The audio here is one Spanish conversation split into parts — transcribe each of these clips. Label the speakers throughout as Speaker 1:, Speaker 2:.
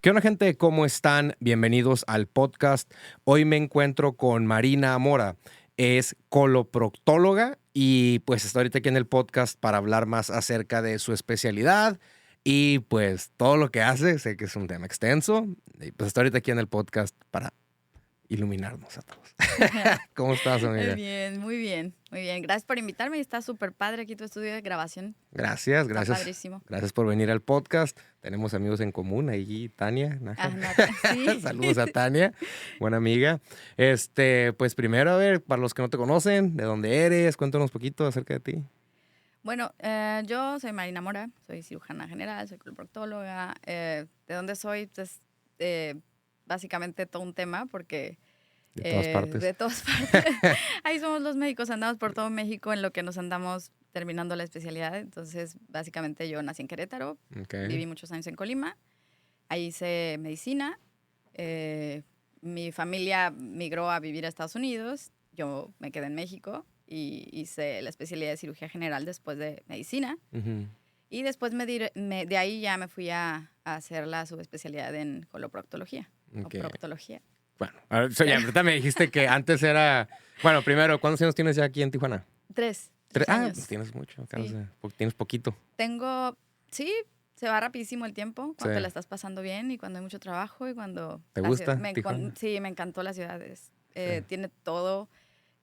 Speaker 1: ¿Qué onda, gente? ¿Cómo están? Bienvenidos al podcast. Hoy me encuentro con Marina Mora. Es coloproctóloga y pues está ahorita aquí en el podcast para hablar más acerca de su especialidad y pues todo lo que hace. Sé que es un tema extenso y pues está ahorita aquí en el podcast para iluminarnos a todos. ¿Cómo estás, amiga?
Speaker 2: Bien, muy bien, muy bien. Gracias por invitarme. Está súper padre aquí tu estudio de grabación.
Speaker 1: Gracias.
Speaker 2: Está padrísimo.
Speaker 1: Gracias por venir al podcast. Tenemos amigos en común ahí, Tania, Naja.
Speaker 2: Sí.
Speaker 1: Saludos a Tania, buena amiga. Pues primero, a ver, para los que no te conocen, ¿de dónde eres? Cuéntanos un poquito acerca de ti.
Speaker 2: Bueno, yo soy Marina Mora, soy cirujana general, soy coloproctóloga. ¿De dónde soy? Pues básicamente todo un tema porque...
Speaker 1: De todas partes.
Speaker 2: De todas partes. Ahí somos los médicos, andamos por todo México en lo que nos andamos terminando la especialidad. Entonces, básicamente yo nací en Querétaro, viví muchos años en Colima, ahí hice medicina. Mi familia migró a vivir a Estados Unidos, yo me quedé en México y hice la especialidad de cirugía general después de medicina.
Speaker 1: Uh-huh.
Speaker 2: Y después de ahí ya me fui a hacer la subespecialidad en coloproctología o proctología.
Speaker 1: Bueno, ahorita me dijiste que antes era... Bueno, primero, ¿cuántos años tienes ya aquí en Tijuana?
Speaker 2: 3 años.
Speaker 1: Pues tienes mucho,
Speaker 2: Sí.
Speaker 1: Tienes poquito.
Speaker 2: Sí, se va rapidísimo el tiempo cuando te la estás pasando bien y cuando hay mucho trabajo y cuando...
Speaker 1: ¿Te gusta Tijuana?
Speaker 2: Sí, me encantó la ciudad. Tiene todo,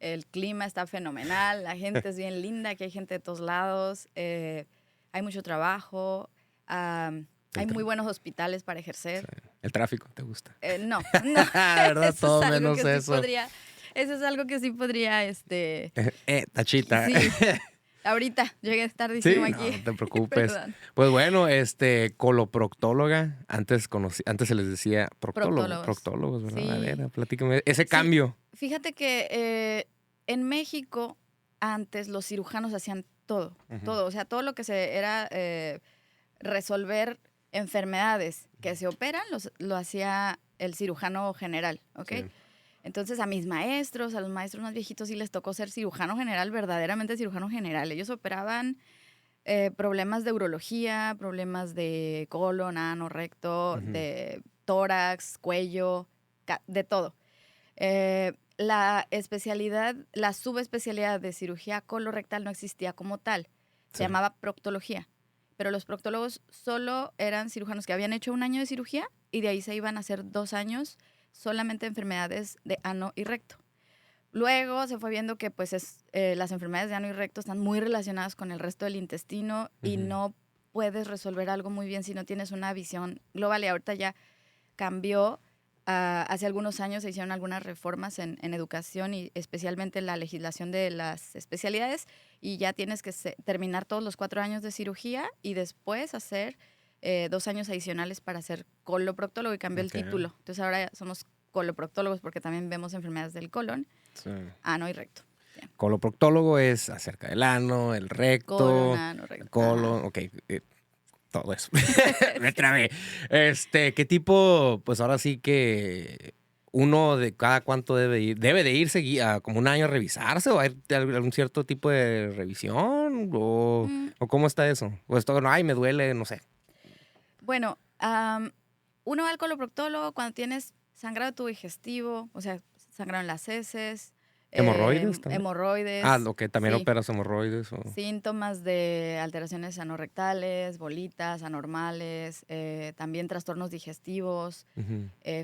Speaker 2: el clima está fenomenal, la gente es bien linda, aquí hay gente de todos lados, hay mucho trabajo, hay muy buenos hospitales para ejercer.
Speaker 1: Sí. ¿El tráfico te gusta?
Speaker 2: No.
Speaker 1: ¿Verdad? Todo menos eso.
Speaker 2: Eso es algo que sí podría,
Speaker 1: tachita.
Speaker 2: Sí. Ahorita llegué tardísimo aquí.
Speaker 1: No te preocupes. Pues bueno, coloproctóloga. Antes se les decía proctólogos, ¿verdad?
Speaker 2: Sí.
Speaker 1: A ver, platícame ese cambio.
Speaker 2: Fíjate que en México antes los cirujanos hacían todo, todo. O sea, todo lo que era resolver enfermedades que se operan lo hacía el cirujano general, ¿ok? Sí. Entonces a los maestros más viejitos sí les tocó ser cirujano general, verdaderamente cirujano general. Ellos operaban problemas de urología, problemas de colon, ano, recto, de tórax, cuello, de todo. La subespecialidad de cirugía colorectal no existía como tal. Se llamaba proctología. Pero los proctólogos solo eran cirujanos que habían hecho 1 año de cirugía y de ahí se iban a hacer 2 años solamente enfermedades de ano y recto. Luego se fue viendo que pues las enfermedades de ano y recto están muy relacionadas con el resto del intestino y no puedes resolver algo muy bien si no tienes una visión global. Y ahorita ya cambió. Hace algunos años se hicieron algunas reformas en educación y especialmente en la legislación de las especialidades y ya tienes que terminar todos los 4 años de cirugía y después hacer 2 años adicionales para ser coloproctólogo y cambió el título. Entonces ahora somos coloproctólogos porque también vemos enfermedades del colon, ano y recto. Yeah.
Speaker 1: Coloproctólogo es acerca del ano, el recto.
Speaker 2: Colon, ano, recto.
Speaker 1: Colon, ok. Todo eso. Me trabé. ¿Qué tipo? Pues ahora sí que uno de cada cuánto debe ir. ¿Debe de irse como 1 año a revisarse o hay algún cierto tipo de revisión? ¿O cómo está eso? O esto, no, me duele, no sé.
Speaker 2: Bueno, uno va al coloproctólogo cuando tienes sangrado de tubo digestivo, o sea, sangrado en las heces.
Speaker 1: ¿Hemorroides también?
Speaker 2: Hemorroides.
Speaker 1: También operas hemorroides.
Speaker 2: Síntomas de alteraciones anorrectales, bolitas anormales, también trastornos digestivos,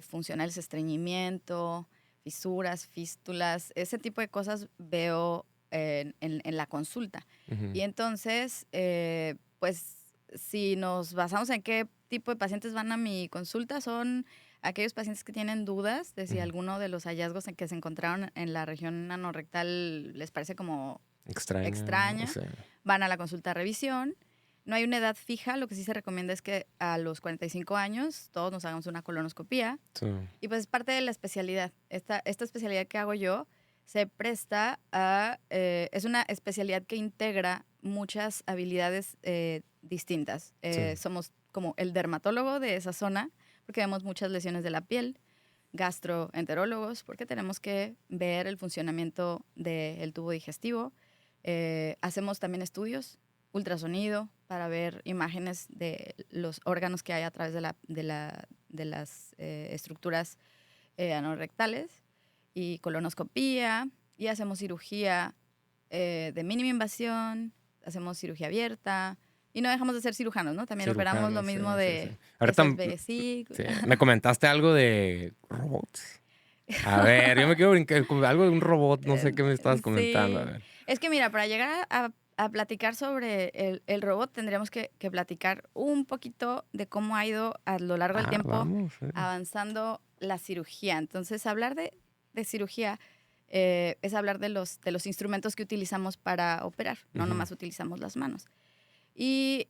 Speaker 2: funcionales, estreñimiento, fisuras, fístulas, ese tipo de cosas veo en la consulta. Y entonces, pues, si nos basamos en qué tipo de pacientes van a mi consulta, son aquellos pacientes que tienen dudas de si alguno de los hallazgos en que se encontraron en la región anorrectal les parece como extraña. O sea, van a la consulta de revisión. No hay una edad fija, lo que sí se recomienda es que a los 45 años todos nos hagamos una colonoscopía. Sí. Y pues es parte de la especialidad. Esta especialidad que hago yo se presta a... es una especialidad que integra muchas habilidades distintas. Somos como el dermatólogo de esa zona, porque vemos muchas lesiones de la piel, gastroenterólogos, porque tenemos que ver el funcionamiento del tubo digestivo. Hacemos también estudios, ultrasonido, para ver imágenes de los órganos que hay a través las estructuras anorrectales y colonoscopía, y hacemos cirugía de mínima invasión, hacemos cirugía abierta, y no dejamos de ser cirujanos, ¿no? También operamos lo mismo de
Speaker 1: Ahorita
Speaker 2: sí.
Speaker 1: me comentaste algo de robots. A ver, yo me quiero brincar con algo de un robot, no sé qué me estabas comentando. A
Speaker 2: Sí.
Speaker 1: ver.
Speaker 2: Es que mira, para llegar a platicar sobre el robot tendríamos que platicar un poquito de cómo ha ido a lo largo del tiempo
Speaker 1: Vamos.
Speaker 2: avanzando la cirugía. Entonces, hablar de cirugía es hablar de los instrumentos que utilizamos para operar, no nomás utilizamos las manos. Y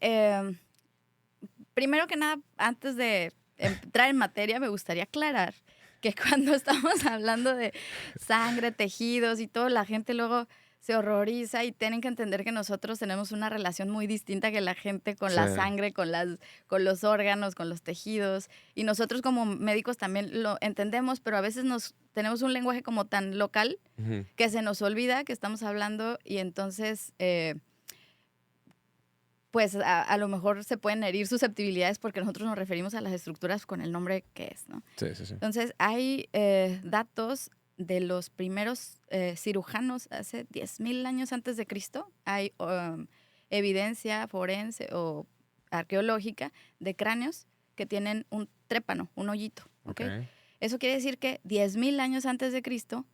Speaker 2: primero que nada, antes de entrar en materia, me gustaría aclarar que cuando estamos hablando de sangre, tejidos y todo, la gente luego se horroriza y tienen que entender que nosotros tenemos una relación muy distinta que la gente con la sangre, con los órganos, con los tejidos. Y nosotros como médicos también lo entendemos, pero a veces tenemos un lenguaje como tan local que se nos olvida que estamos hablando y entonces pues a lo mejor se pueden herir susceptibilidades porque nosotros nos referimos a las estructuras con el nombre que es, ¿no?
Speaker 1: Sí.
Speaker 2: Entonces, hay datos de los primeros cirujanos hace 10,000 años antes de Cristo. Hay evidencia forense o arqueológica de cráneos que tienen un trépano, un hoyito, ¿ok? Eso quiere decir que 10,000 años antes de Cristo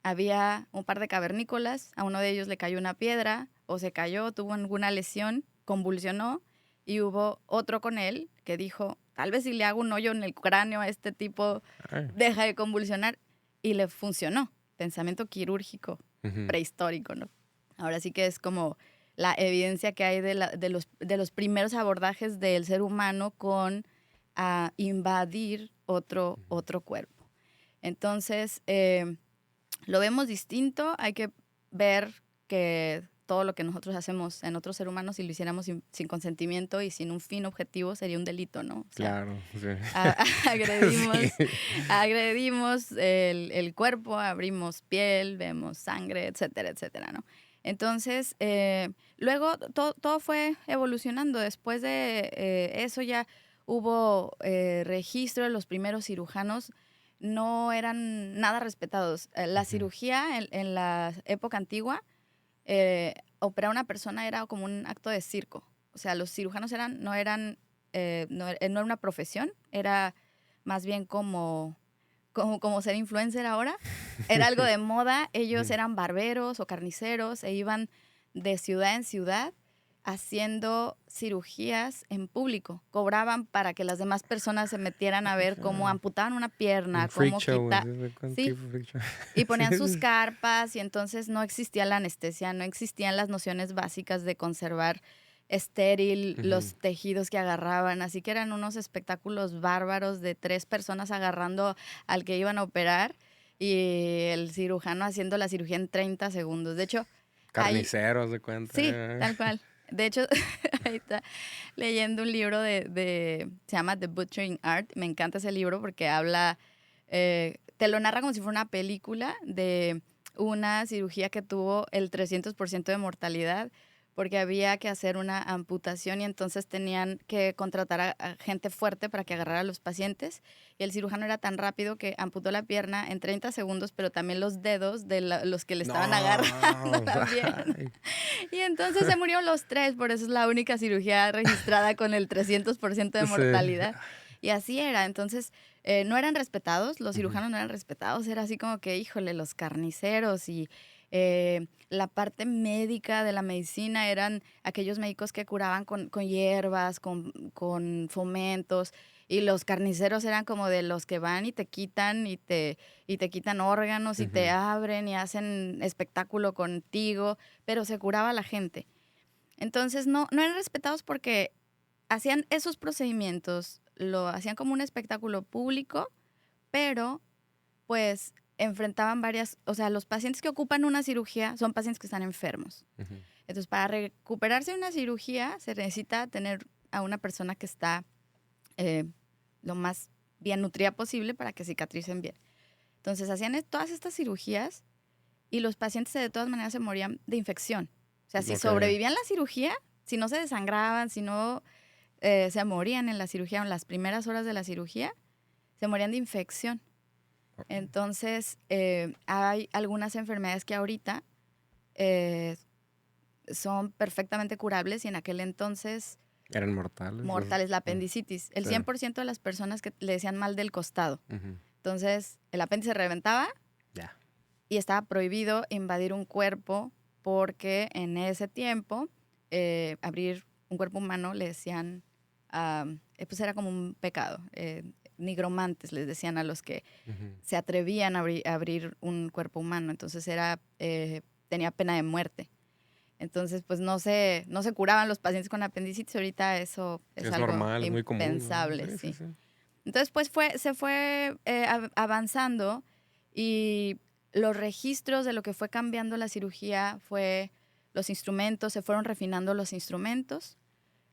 Speaker 2: había un par de cavernícolas, a uno de ellos le cayó una piedra o se cayó, tuvo alguna lesión, convulsionó y hubo otro con él que dijo, tal vez si le hago un hoyo en el cráneo a este tipo, deja de convulsionar, y le funcionó. Pensamiento quirúrgico prehistórico, ¿no? Ahora sí que es como la evidencia que hay de los primeros abordajes del ser humano con invadir otro cuerpo. Entonces, lo vemos distinto, hay que ver que todo lo que nosotros hacemos en otros seres humanos, si lo hiciéramos sin consentimiento y sin un fin objetivo, sería un delito, ¿no? O sea,
Speaker 1: claro, sí.
Speaker 2: Agredimos el cuerpo, abrimos piel, vemos sangre, etcétera, etcétera, ¿no? Entonces, luego todo fue evolucionando. Después de eso ya hubo registro de los primeros cirujanos. No eran nada respetados. La cirugía en la época antigua, operar a una persona era como un acto de circo. O sea, los cirujanos no era una profesión, era más bien como ser influencer ahora. Era algo de moda. Ellos eran barberos o carniceros e iban de ciudad en ciudad haciendo cirugías en público. Cobraban para que las demás personas se metieran a ver cómo amputaban una pierna, cómo quitan. Sí. Y ponían sus carpas y entonces no existía la anestesia, no existían las nociones básicas de conservar estéril los tejidos que agarraban. Así que eran unos espectáculos bárbaros de 3 personas agarrando al que iban a operar y el cirujano haciendo la cirugía en 30 segundos. De hecho,
Speaker 1: carniceros de cuenta.
Speaker 2: Sí, tal cual. De hecho, ahí está leyendo un libro se llama The Butchering Art. Me encanta ese libro porque habla, te lo narra como si fuera una película de una cirugía que tuvo el 300% de mortalidad porque había que hacer una amputación y entonces tenían que contratar a gente fuerte para que agarrara a los pacientes. Y el cirujano era tan rápido que amputó la pierna en 30 segundos, pero también los dedos de los que le estaban agarrando también. Y entonces se murieron los 3, por eso es la única cirugía registrada con el 300% de mortalidad. Y así era. Entonces, no eran respetados, los cirujanos no eran respetados. Era así como que, híjole, los carniceros y la parte médica de la medicina eran aquellos médicos que curaban con hierbas, con fomentos, y los carniceros eran como de los que van y te quitan y te quitan órganos y te abren y hacen espectáculo contigo, pero se curaba a la gente. Entonces no eran respetados porque hacían esos procedimientos, lo hacían como un espectáculo público, pero pues enfrentaban o sea, los pacientes que ocupan una cirugía son pacientes que están enfermos. Entonces, para recuperarse de una cirugía se necesita tener a una persona que está lo más bien nutrida posible para que cicatricen bien. Entonces, hacían todas estas cirugías y los pacientes de todas maneras se morían de infección. O sea, si sobrevivían la cirugía, si no se desangraban, si no se morían en la cirugía, en las primeras horas de la cirugía, se morían de infección. Entonces, hay algunas enfermedades que ahorita son perfectamente curables y en aquel entonces...
Speaker 1: Eran mortales.
Speaker 2: Mortales, la apendicitis. El 100% de las personas que le decían mal del costado. Entonces, el apéndice reventaba y estaba prohibido invadir un cuerpo porque en ese tiempo abrir un cuerpo humano le decían, pues era como un pecado. Nigromantes les decían a los que se atrevían a abrir un cuerpo humano. Entonces tenía pena de muerte. Entonces, pues no se curaban los pacientes con apendicitis. Ahorita eso es algo
Speaker 1: normal, es muy común, ¿no?
Speaker 2: impensable. Sí. Entonces, pues se fue avanzando y los registros de lo que fue cambiando la cirugía fue los instrumentos, se fueron refinando los instrumentos.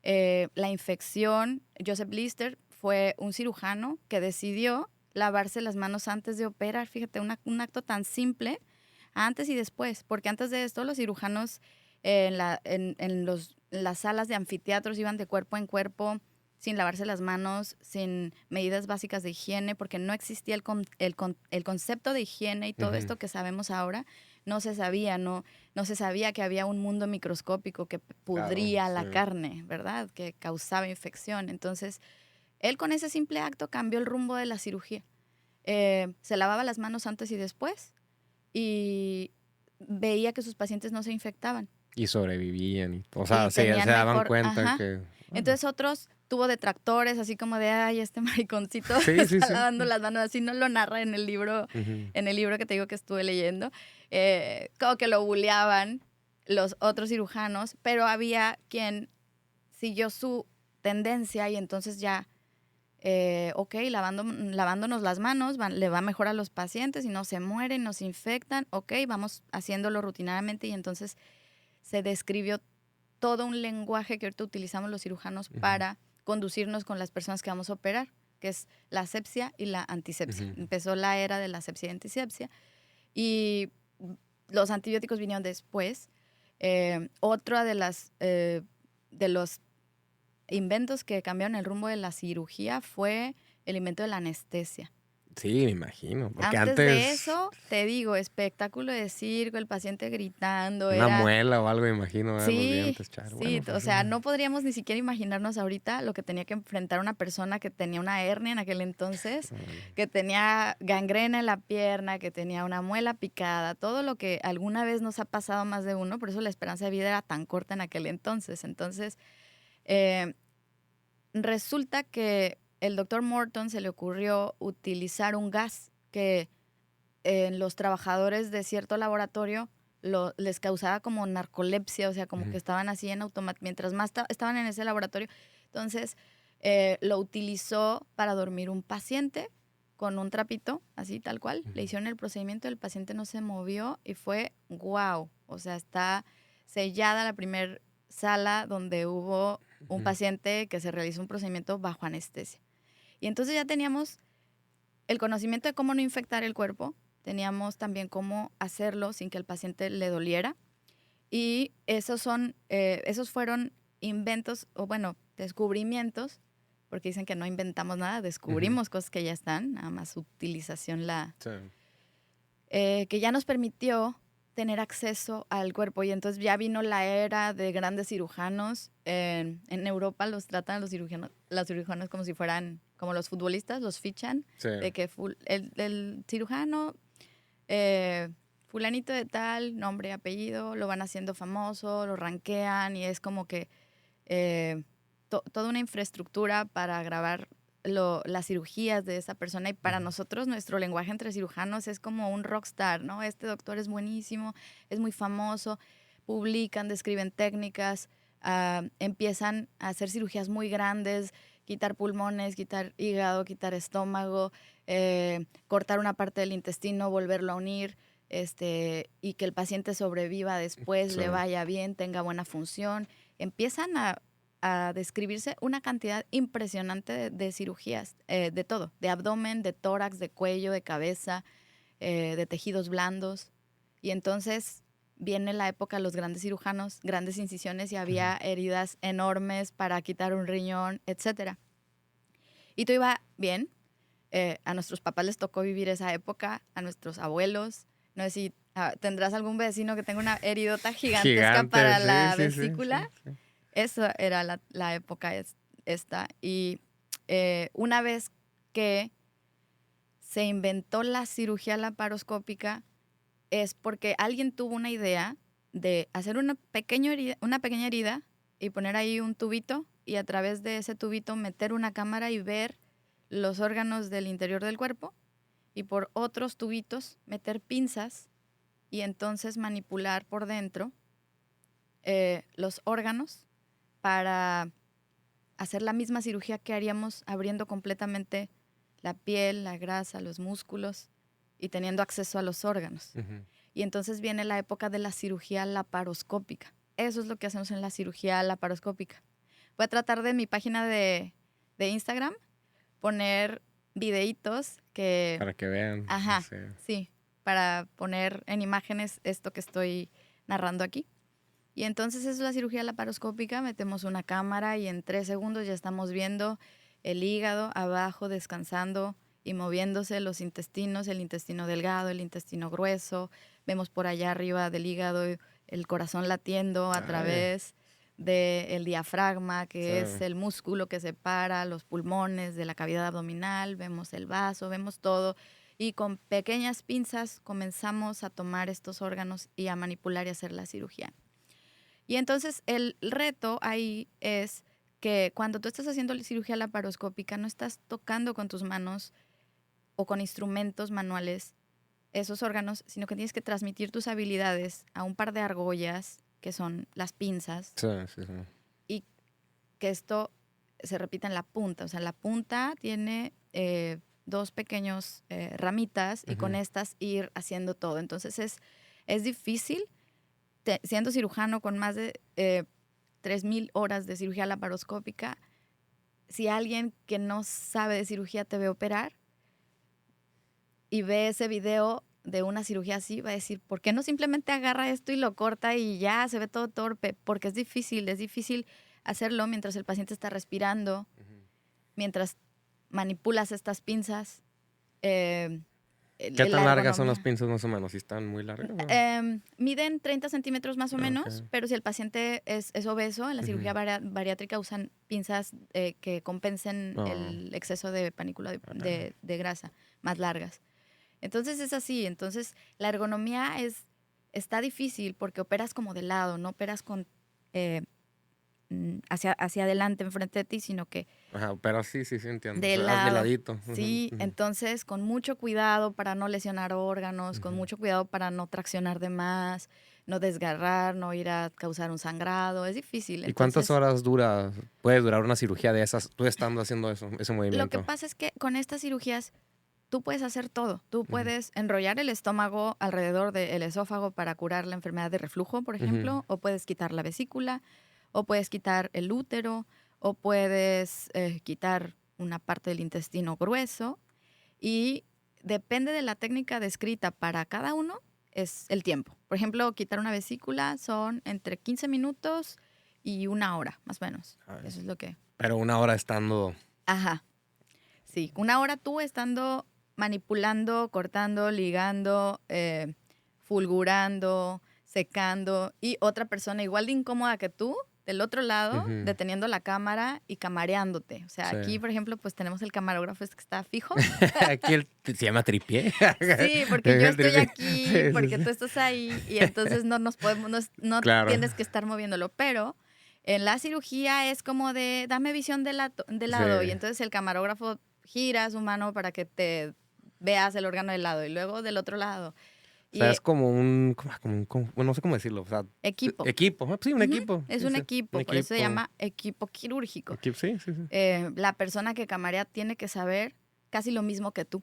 Speaker 2: La infección, Joseph Lister fue un cirujano que decidió lavarse las manos antes de operar. Fíjate, un acto tan simple, antes y después, porque antes de esto los cirujanos en las salas de anfiteatros iban de cuerpo en cuerpo sin lavarse las manos, sin medidas básicas de higiene, porque no existía el concepto de higiene y todo esto que sabemos ahora. No se sabía, no se sabía que había un mundo microscópico que pudría la carne, ¿verdad? Que causaba infección. Entonces, él con ese simple acto cambió el rumbo de la cirugía. Se lavaba las manos antes y después y veía que sus pacientes no se infectaban.
Speaker 1: Y sobrevivían. O sea, se daban cuenta que...
Speaker 2: Entonces otros tuvo detractores, así como de, ay, este mariconcito está lavando las manos. Así no lo narra en el libro, en el libro que te digo que estuve leyendo. Como que lo buleaban los otros cirujanos, pero había quien siguió su tendencia y entonces ya, lavándonos las manos, le va mejor a los pacientes y no se mueren, no se infectan. Vamos haciéndolo rutinariamente y entonces se describió todo un lenguaje que ahorita utilizamos los cirujanos para conducirnos con las personas que vamos a operar, que es la asepsia y la antisepsia. Empezó la era de la asepsia y antisepsia y los antibióticos vinieron después. Otra de los inventos que cambiaron el rumbo de la cirugía fue el invento de la anestesia.
Speaker 1: Sí, me imagino. Porque
Speaker 2: antes de eso, te digo, espectáculo de circo, el paciente gritando.
Speaker 1: Una muela o algo, me imagino.
Speaker 2: Sí,
Speaker 1: los dientes,
Speaker 2: sí,
Speaker 1: bueno, pues,
Speaker 2: o sea, no podríamos ni siquiera imaginarnos ahorita lo que tenía que enfrentar una persona que tenía una hernia en aquel entonces, que tenía gangrena en la pierna, que tenía una muela picada, todo lo que alguna vez nos ha pasado a más de uno, por eso la esperanza de vida era tan corta en aquel entonces. Entonces, resulta que el doctor Morton se le ocurrió utilizar un gas que en los trabajadores de cierto laboratorio les causaba como narcolepsia, o sea, como que estaban así en automático, mientras más estaban en ese laboratorio. Entonces, lo utilizó para dormir un paciente con un trapito, así tal cual. Le hicieron el procedimiento, el paciente no se movió y fue wow. O sea, está sellada la primer sala donde hubo un paciente que se realizó un procedimiento bajo anestesia. Y entonces ya teníamos el conocimiento de cómo no infectar el cuerpo, teníamos también cómo hacerlo sin que el paciente le doliera. Y esos fueron inventos, o bueno, descubrimientos, porque dicen que no inventamos nada, descubrimos cosas que ya están, nada más utilización que ya nos permitió tener acceso al cuerpo. Y entonces ya vino la era de grandes cirujanos. En Europa los tratan los cirujanos como si fueran como los futbolistas, los fichan. De que el cirujano, fulanito de tal, nombre y apellido, lo van haciendo famoso, lo rankean y es como que toda una infraestructura para grabar las cirugías de esa persona. Y para nosotros, nuestro lenguaje entre cirujanos es como un rockstar, ¿no? Este doctor es buenísimo, es muy famoso, publican, describen técnicas, empiezan a hacer cirugías muy grandes, quitar pulmones, quitar hígado, quitar estómago, cortar una parte del intestino, volverlo a unir, y que el paciente sobreviva después, le vaya bien, tenga buena función. Empiezan a describirse una cantidad impresionante de cirugías, de todo, de abdomen, de tórax, de cuello, de cabeza, de tejidos blandos. Y entonces viene la época de los grandes cirujanos, grandes incisiones y había heridas enormes para quitar un riñón, etcétera. Y todo iba bien. A nuestros papás les tocó vivir esa época, a nuestros abuelos. No sé si tendrás algún vecino que tenga una heridota gigantesca para la vesícula.
Speaker 1: Sí.
Speaker 2: Eso era la época esta. Y una vez que se inventó la cirugía laparoscópica es porque alguien tuvo una idea de hacer una pequeña herida y poner ahí un tubito y a través de ese tubito meter una cámara y ver los órganos del interior del cuerpo y por otros tubitos meter pinzas y entonces manipular por dentro los órganos para hacer la misma cirugía que haríamos abriendo completamente la piel, la grasa, los músculos y teniendo acceso a los órganos. Y entonces viene la época de la cirugía laparoscópica. Eso es lo que hacemos en la cirugía laparoscópica. Voy a tratar de mi página de Instagram poner videitos que...
Speaker 1: Para que vean.
Speaker 2: Ajá, sí, para poner en imágenes esto que estoy narrando aquí. Y entonces es la cirugía laparoscópica, metemos una cámara y en 3 segundos ya estamos viendo el hígado abajo descansando y moviéndose los intestinos, el intestino delgado, el intestino grueso. Vemos por allá arriba del hígado el corazón latiendo a través del diafragma, que es el músculo que separa los pulmones de la cavidad abdominal. Vemos el vaso, vemos todo. Y con pequeñas pinzas comenzamos a tomar estos órganos y a manipular y hacer la cirugía. Y entonces el reto ahí es que cuando tú estás haciendo cirugía laparoscópica no estás tocando con tus manos o con instrumentos manuales esos órganos, sino que tienes que transmitir tus habilidades a un par de argollas, que son las pinzas, y que esto se repita en la punta. O sea, la punta tiene 2 pequeños ramitas y con estas ir haciendo todo. Entonces es difícil. Siendo cirujano con más de 3,000 horas de cirugía laparoscópica, si alguien que no sabe de cirugía te ve operar y ve ese video de una cirugía así, va a decir, ¿por qué no simplemente agarra esto y lo corta y ya se ve todo torpe? Porque es difícil hacerlo mientras el paciente está respirando, mientras manipulas estas pinzas.
Speaker 1: ¿Qué tan largas son las pinzas más o menos? ¿Si están muy largas?
Speaker 2: Miden 30 centímetros más o menos, pero si el paciente es obeso, en la cirugía bariátrica usan pinzas que compensen el exceso de panícula de grasa, más largas. Entonces es así. Entonces la ergonomía está difícil porque operas como de lado, no operas con hacia adelante, enfrente de ti, sino que...
Speaker 1: Ajá, pero sí, entiendo.
Speaker 2: De
Speaker 1: ladito.
Speaker 2: Sí, entonces con mucho cuidado para no lesionar órganos, con mucho cuidado para no traccionar de más, no desgarrar, no ir a causar un sangrado. Es difícil.
Speaker 1: ¿Y cuántas horas puede durar una cirugía de esas, tú estando haciendo ese movimiento?
Speaker 2: Lo que pasa es que con estas cirugías tú puedes hacer todo. Tú puedes enrollar el estómago alrededor del esófago para curar la enfermedad de reflujo, por ejemplo, o puedes quitar la vesícula, o puedes quitar el útero, o puedes quitar una parte del intestino grueso. Y depende de la técnica descrita para cada uno, es el tiempo. Por ejemplo, quitar una vesícula son entre 15 minutos y 1 hora, más o menos. Eso es lo que...
Speaker 1: Pero 1 hora estando...
Speaker 2: Ajá. Sí, 1 hora tú estando manipulando, cortando, ligando, fulgurando, secando, y otra persona igual de incómoda que tú, del otro lado, deteniendo la cámara y camareándote. O sea, aquí, por ejemplo, pues tenemos el camarógrafo que está fijo.
Speaker 1: Aquí se llama tripié.
Speaker 2: Sí, porque yo estoy aquí, porque tú estás ahí, y entonces no nos podemos, no tienes que estar moviéndolo. Pero en la cirugía es como de, dame visión de lado, y entonces el camarógrafo gira su mano para que te veas el órgano del lado, y luego del otro lado.
Speaker 1: O sea, es como no sé cómo decirlo. O sea,
Speaker 2: equipo.
Speaker 1: Sí, un equipo.
Speaker 2: Es un equipo, por eso se llama equipo quirúrgico.
Speaker 1: Sí.
Speaker 2: La persona que camarea tiene que saber casi lo mismo que tú,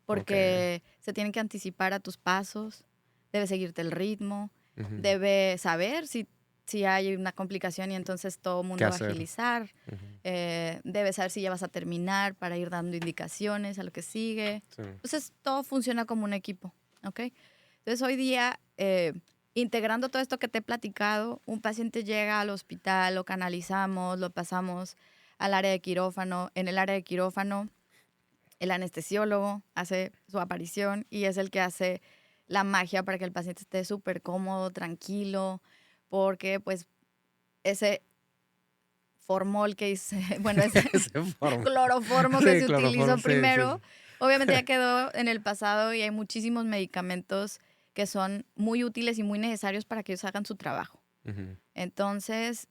Speaker 2: porque se tiene que anticipar a tus pasos, debe seguirte el ritmo, debe saber si hay una complicación y entonces todo el mundo va a agilizar. Debe saber si ya vas a terminar para ir dando indicaciones a lo que sigue. Sí. Entonces todo funciona como un equipo, ¿ok? Entonces hoy día integrando todo esto que te he platicado, un paciente llega al hospital, lo canalizamos, lo pasamos al área de quirófano. En el área de quirófano, el anestesiólogo hace su aparición y es el que hace la magia para que el paciente esté súper cómodo, tranquilo, porque pues ese formol que hice, bueno, ese cloroformo que
Speaker 1: Sí,
Speaker 2: se
Speaker 1: cloroformo,
Speaker 2: utilizó
Speaker 1: sí,
Speaker 2: primero,
Speaker 1: sí.
Speaker 2: obviamente ya quedó en el pasado y hay muchísimos medicamentos que son muy útiles y muy necesarios para que ellos hagan su trabajo.
Speaker 1: Ujú.
Speaker 2: Entonces,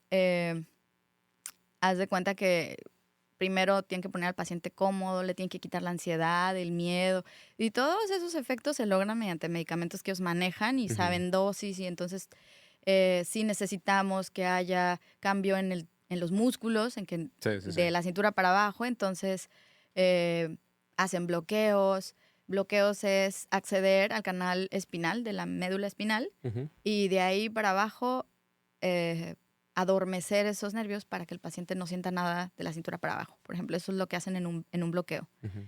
Speaker 2: haz de cuenta que primero tienen que poner al paciente cómodo, le tienen que quitar la ansiedad, el miedo, y todos esos efectos se logran mediante medicamentos que ellos manejan y
Speaker 1: Ujú.
Speaker 2: saben dosis, y entonces sí necesitamos que haya cambio en los músculos,
Speaker 1: Sí, sí, sí.
Speaker 2: de la cintura para abajo, entonces hacen bloqueos. Bloqueos es acceder al canal espinal, de la médula espinal,
Speaker 1: Ujú.
Speaker 2: y de ahí para abajo adormecer esos nervios para que el paciente no sienta nada de la cintura para abajo. Por ejemplo, eso es lo que hacen en un bloqueo.
Speaker 1: Ujú.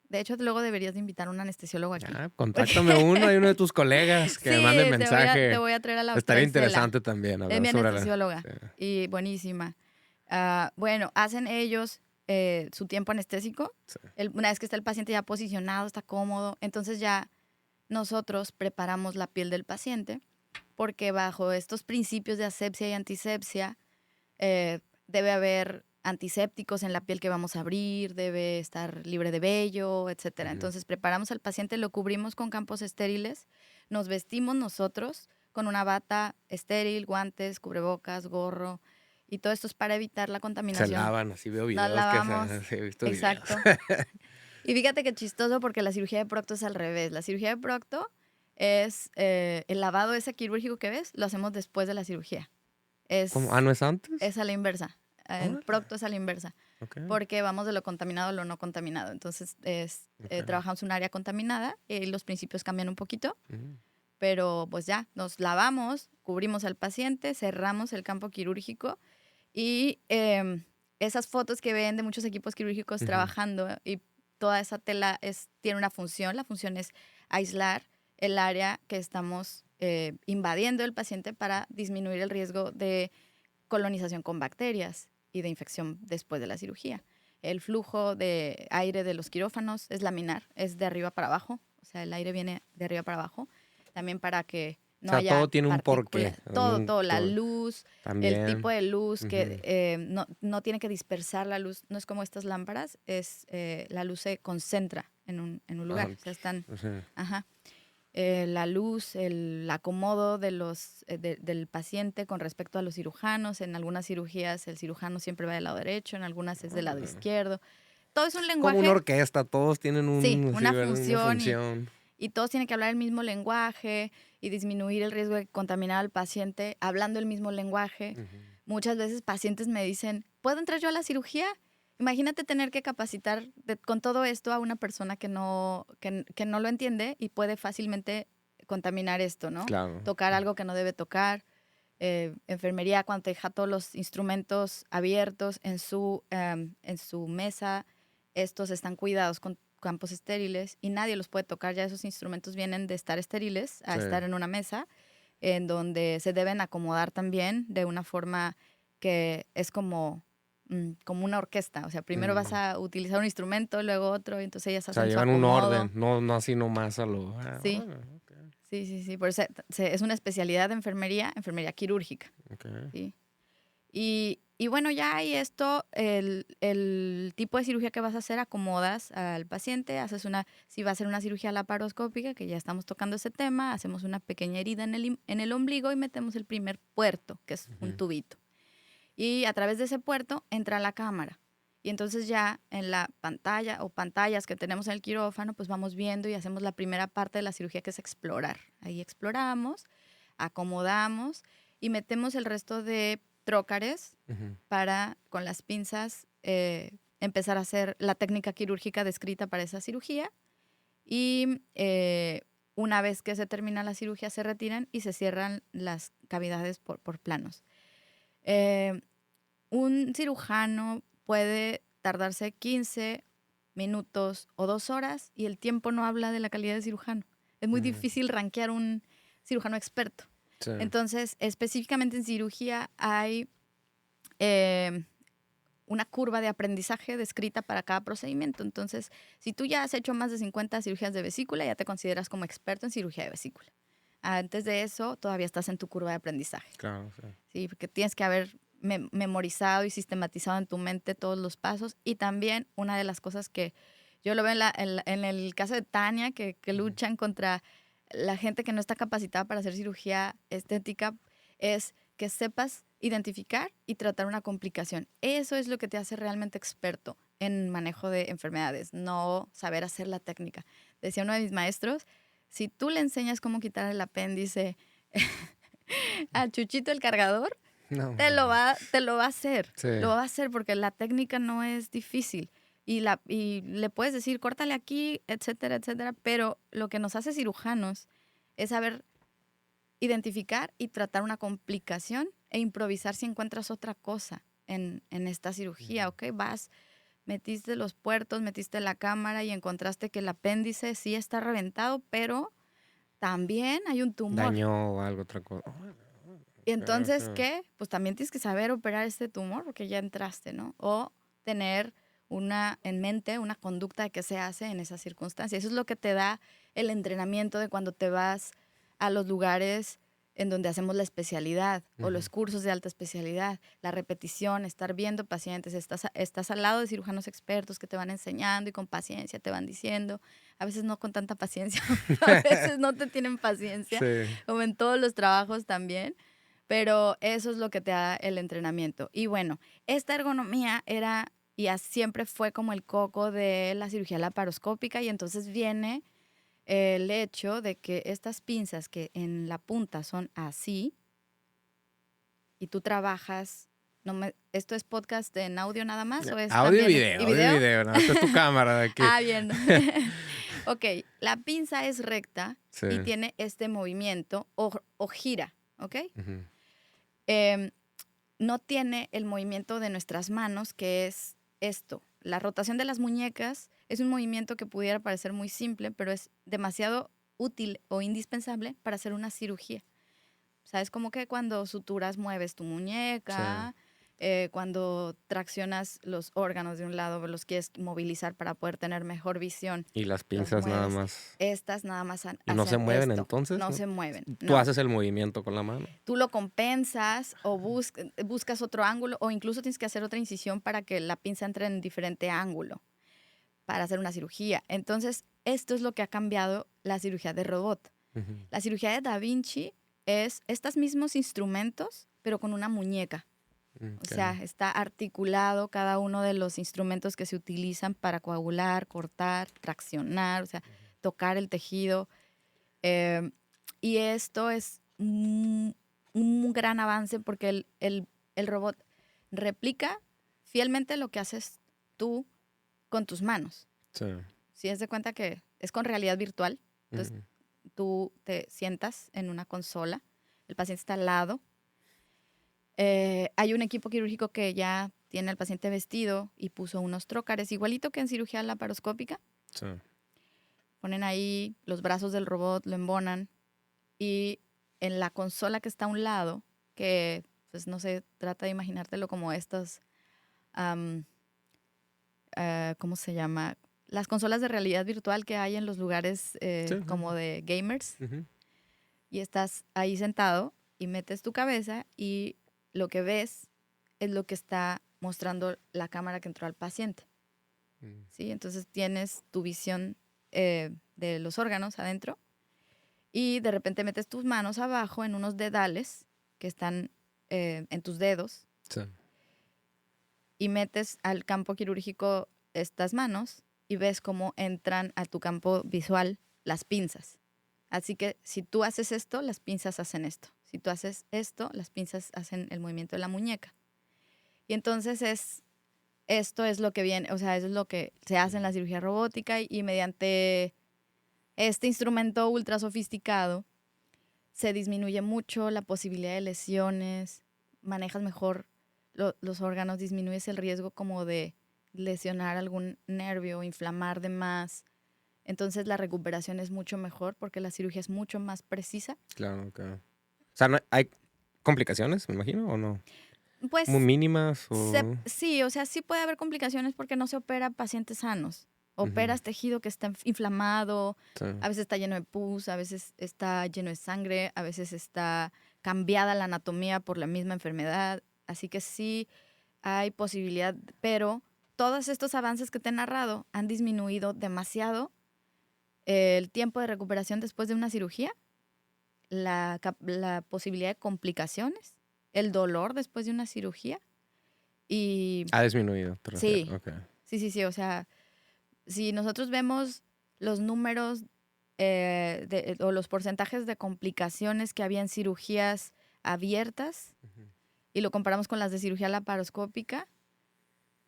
Speaker 2: De hecho, luego deberías de invitar a un anestesiólogo aquí.
Speaker 1: Contáctame hay uno de tus colegas que me mande
Speaker 2: Sí,
Speaker 1: mensaje.
Speaker 2: te voy a traer a la
Speaker 1: Estaría
Speaker 2: doctora Isela.
Speaker 1: interesante también
Speaker 2: Es
Speaker 1: hablar
Speaker 2: mi
Speaker 1: sobre
Speaker 2: anestesióloga
Speaker 1: sí.
Speaker 2: y buenísima. Bueno, hacen ellos su tiempo anestésico.
Speaker 1: Sí.
Speaker 2: Una vez que está el paciente ya posicionado, está cómodo, entonces ya nosotros preparamos la piel del paciente porque bajo estos principios de asepsia y antisepsia debe haber antisépticos en la piel que vamos a abrir, debe estar libre de vello, etcétera.
Speaker 1: Ujú.
Speaker 2: Entonces preparamos al paciente, lo cubrimos con campos estériles, nos vestimos nosotros con una bata estéril, guantes, cubrebocas, gorro, y todo esto es para evitar la
Speaker 1: Se
Speaker 2: contaminación.
Speaker 1: lavan, así veo
Speaker 2: Nos
Speaker 1: videos
Speaker 2: lavamos,
Speaker 1: sí, he visto videos.
Speaker 2: exacto. Y fíjate que chistoso porque la cirugía de Procto es al revés. La cirugía de Procto es el lavado ese quirúrgico que ves, lo hacemos después de la cirugía.
Speaker 1: ¿Cómo? ¿No es antes?
Speaker 2: Es a la inversa. El
Speaker 1: Órale.
Speaker 2: Procto es a la inversa.
Speaker 1: Ok,
Speaker 2: Porque vamos de lo contaminado a lo no contaminado. Entonces,
Speaker 1: ok.
Speaker 2: trabajamos un área contaminada y los principios cambian un poquito.
Speaker 1: Ujú.
Speaker 2: Pero pues ya, nos lavamos, cubrimos al paciente, cerramos el campo quirúrgico y esas fotos que ven de muchos equipos quirúrgicos
Speaker 1: Ujú.
Speaker 2: trabajando y toda esa tela tiene una función. La función es aislar el área que estamos invadiendo el paciente para disminuir el riesgo de colonización con bacterias y de infección después de la cirugía. El flujo de aire de los quirófanos es laminar, es de arriba para abajo, o sea, el aire viene de arriba para abajo, también para que
Speaker 1: O
Speaker 2: no
Speaker 1: sea, todo
Speaker 2: haya
Speaker 1: tiene un porqué.
Speaker 2: partículas, todo, la luz, el tipo
Speaker 1: También.
Speaker 2: de luz, que
Speaker 1: Ujú.
Speaker 2: no tiene que dispersar la luz, no es como estas lámparas, la luz se concentra en un lugar, o sea, están,
Speaker 1: Sí.
Speaker 2: ajá. La luz, el acomodo del paciente con respecto a los cirujanos. En algunas cirugías el cirujano siempre va del lado derecho, en algunas es del lado izquierdo. Todo es un
Speaker 1: Como una
Speaker 2: lenguaje,
Speaker 1: orquesta, todos tienen
Speaker 2: sí,
Speaker 1: sí,
Speaker 2: una
Speaker 1: ¿verdad? Una
Speaker 2: función
Speaker 1: función.
Speaker 2: y todos tienen que hablar el mismo lenguaje y disminuir el riesgo de contaminar al paciente hablando el mismo lenguaje.
Speaker 1: Ujú.
Speaker 2: Muchas veces pacientes me dicen, ¿puedo entrar yo a la cirugía? Imagínate tener que capacitar con todo esto a una persona que no lo entiende y puede fácilmente contaminar esto, ¿no?
Speaker 1: Claro.
Speaker 2: Tocar algo que no debe tocar. Enfermería, cuando te deja todos los instrumentos abiertos en su mesa, estos están cuidados con campos estériles y nadie los puede tocar. Ya esos instrumentos vienen de estar estériles a
Speaker 1: Sí.
Speaker 2: estar en una mesa en donde se deben acomodar también de una forma que es como una orquesta. O sea, primero vas a utilizar un instrumento, luego otro, y entonces ellas
Speaker 1: O sea,
Speaker 2: hacen su
Speaker 1: llevan un
Speaker 2: acomodo.
Speaker 1: orden, no así nomás a lo.
Speaker 2: Sí,
Speaker 1: Órale, ok,
Speaker 2: sí. Por eso es una especialidad de enfermería quirúrgica.
Speaker 1: ok.
Speaker 2: ¿Sí? Y bueno, ya hay esto, el tipo de cirugía que vas a hacer, acomodas al paciente, si va a ser una cirugía laparoscópica, que ya estamos tocando ese tema, hacemos una pequeña herida en el ombligo y metemos el primer puerto, que es un
Speaker 1: Ujú.
Speaker 2: tubito. Y a través de ese puerto entra la cámara. Y entonces ya en la pantalla o pantallas que tenemos en el quirófano, pues vamos viendo y hacemos la primera parte de la cirugía, que es explorar. Ahí exploramos, acomodamos y metemos el resto de trócares
Speaker 1: Ujú.
Speaker 2: para, con las pinzas, empezar a hacer la técnica quirúrgica descrita para esa cirugía. Y una vez que se termina la cirugía, se retiran y se cierran las cavidades por planos. Un cirujano puede tardarse 15 minutos o 2 horas y el tiempo no habla de la calidad de cirujano. Es muy
Speaker 1: Ujú.
Speaker 2: difícil rankear un cirujano experto.
Speaker 1: Sí.
Speaker 2: Entonces, específicamente en cirugía hay una curva de aprendizaje descrita para cada procedimiento. Entonces, si tú ya has hecho más de 50 cirugías de vesícula, ya te consideras como experto en cirugía de vesícula. Antes de eso, todavía estás en tu curva de aprendizaje.
Speaker 1: Claro, sí.
Speaker 2: Sí, porque tienes que haber memorizado y sistematizado en tu mente todos los pasos. Y también una de las cosas que yo lo veo en el caso de Tania, que luchan contra la gente que no está capacitada para hacer cirugía estética, es que sepas identificar y tratar una complicación. Eso es lo que te hace realmente experto en manejo de enfermedades, no saber hacer la técnica. Decía uno de mis maestros, si tú le enseñas cómo quitar el apéndice a Chuchito el cargador,
Speaker 1: No.
Speaker 2: te lo va a hacer.
Speaker 1: Sí.
Speaker 2: Lo va a hacer porque la técnica no es difícil. Y le puedes decir, córtale aquí, etcétera, etcétera. Pero lo que nos hace cirujanos es saber identificar y tratar una complicación e improvisar si encuentras otra cosa en esta cirugía, ¿ok? Metiste los puertos, metiste la cámara y encontraste que el apéndice sí está reventado, pero también hay un tumor.
Speaker 1: Daño o algo, otra cosa.
Speaker 2: Y entonces, ¿qué? Pues también tienes que saber operar este tumor porque ya entraste, ¿no? O tener en mente una conducta de qué se hace en esas circunstancias. Eso es lo que te da el entrenamiento de cuando te vas a los lugares en donde hacemos la especialidad o los cursos de alta especialidad, la repetición, estar viendo pacientes, estás al lado de cirujanos expertos que te van enseñando y con paciencia te van diciendo, a veces no con tanta paciencia, a veces no te tienen paciencia,
Speaker 1: Sí.
Speaker 2: como en todos los trabajos también, pero eso es lo que te da el entrenamiento. Y bueno, esta ergonomía siempre fue como el coco de la cirugía laparoscópica y entonces viene el hecho de que estas pinzas que en la punta son así y tú trabajas, ¿esto es podcast en audio nada más o es
Speaker 1: Audio
Speaker 2: también
Speaker 1: y video, ¿no? Esta es tu cámara de aquí.
Speaker 2: Ah, bien. Ok, la pinza es recta
Speaker 1: Sí.
Speaker 2: y tiene este movimiento o gira, ¿ok?
Speaker 1: Ujú.
Speaker 2: No tiene el movimiento de nuestras manos, que es esto. La rotación de las muñecas es un movimiento que pudiera parecer muy simple, pero es demasiado útil o indispensable para hacer una cirugía. O sea, es como que cuando suturas mueves tu muñeca, cuando traccionas los órganos de un lado, los quieres movilizar para poder tener mejor visión.
Speaker 1: Y las
Speaker 2: los
Speaker 1: pinzas nada
Speaker 2: mueves.
Speaker 1: más.
Speaker 2: Estas nada más
Speaker 1: ¿Y no se
Speaker 2: hacen
Speaker 1: mueven
Speaker 2: esto.
Speaker 1: entonces?
Speaker 2: No se mueven.
Speaker 1: Tú
Speaker 2: no.
Speaker 1: haces el movimiento con la mano.
Speaker 2: Tú lo compensas o buscas otro ángulo o incluso tienes que hacer otra incisión para que la pinza entre en diferente ángulo para hacer una cirugía. Entonces, esto es lo que ha cambiado la cirugía de robot.
Speaker 1: Ujú.
Speaker 2: La cirugía de Da Vinci es estos mismos instrumentos, pero con una muñeca.
Speaker 1: Ok.
Speaker 2: O sea, está articulado cada uno de los instrumentos que se utilizan para coagular, cortar, traccionar, o sea, tocar el tejido. Y esto es un gran avance porque el robot replica fielmente lo que haces tú con tus manos.
Speaker 1: Sí.
Speaker 2: Si es de cuenta que es con realidad virtual, entonces
Speaker 1: Ujú.
Speaker 2: tú te sientas en una consola, el paciente está al lado, hay un equipo quirúrgico que ya tiene al paciente vestido y puso unos trócares, igualito que en cirugía laparoscópica.
Speaker 1: Sí.
Speaker 2: Ponen ahí los brazos del robot, lo embonan y en la consola que está a un lado, que pues no sé, trata de imaginártelo como estos, ¿cómo se llama? Las consolas de realidad virtual que hay en los lugares
Speaker 1: Sí.
Speaker 2: como de gamers.
Speaker 1: Ujú.
Speaker 2: Y estás ahí sentado y metes tu cabeza y lo que ves es lo que está mostrando la cámara que entró al paciente. ¿Sí? Entonces tienes tu visión de los órganos adentro y de repente metes tus manos abajo en unos dedales que están en tus dedos
Speaker 1: Sí.
Speaker 2: y metes al campo quirúrgico estas manos y ves cómo entran a tu campo visual las pinzas. Así que si tú haces esto, las pinzas hacen esto. Si tú haces esto, las pinzas hacen el movimiento de la muñeca. Y entonces esto es lo que viene, o sea, eso es lo que se hace en la cirugía robótica y mediante este instrumento ultra sofisticado se disminuye mucho la posibilidad de lesiones, manejas mejor los órganos, disminuyes el riesgo como de lesionar algún nervio, inflamar de más. Entonces la recuperación es mucho mejor porque la cirugía es mucho más precisa.
Speaker 1: Claro, claro. sea, ¿hay complicaciones, me imagino, o no?
Speaker 2: Pues
Speaker 1: ¿Muy mínimas? O...
Speaker 2: sí, o sea, sí puede haber complicaciones porque no se opera pacientes sanos. Operas tejido que está inflamado,
Speaker 1: Sí.
Speaker 2: a veces está lleno de pus, a veces está lleno de sangre, a veces está cambiada la anatomía por la misma enfermedad. Así que sí hay posibilidad, pero todos estos avances que te he narrado han disminuido demasiado el tiempo de recuperación después de una cirugía, la posibilidad de complicaciones, el dolor después de una cirugía y
Speaker 1: Ha disminuido, te refieres.
Speaker 2: sí,
Speaker 1: Okay.
Speaker 2: sí, o sea, si nosotros vemos los números o los porcentajes de complicaciones que había en cirugías abiertas y lo comparamos con las de cirugía laparoscópica,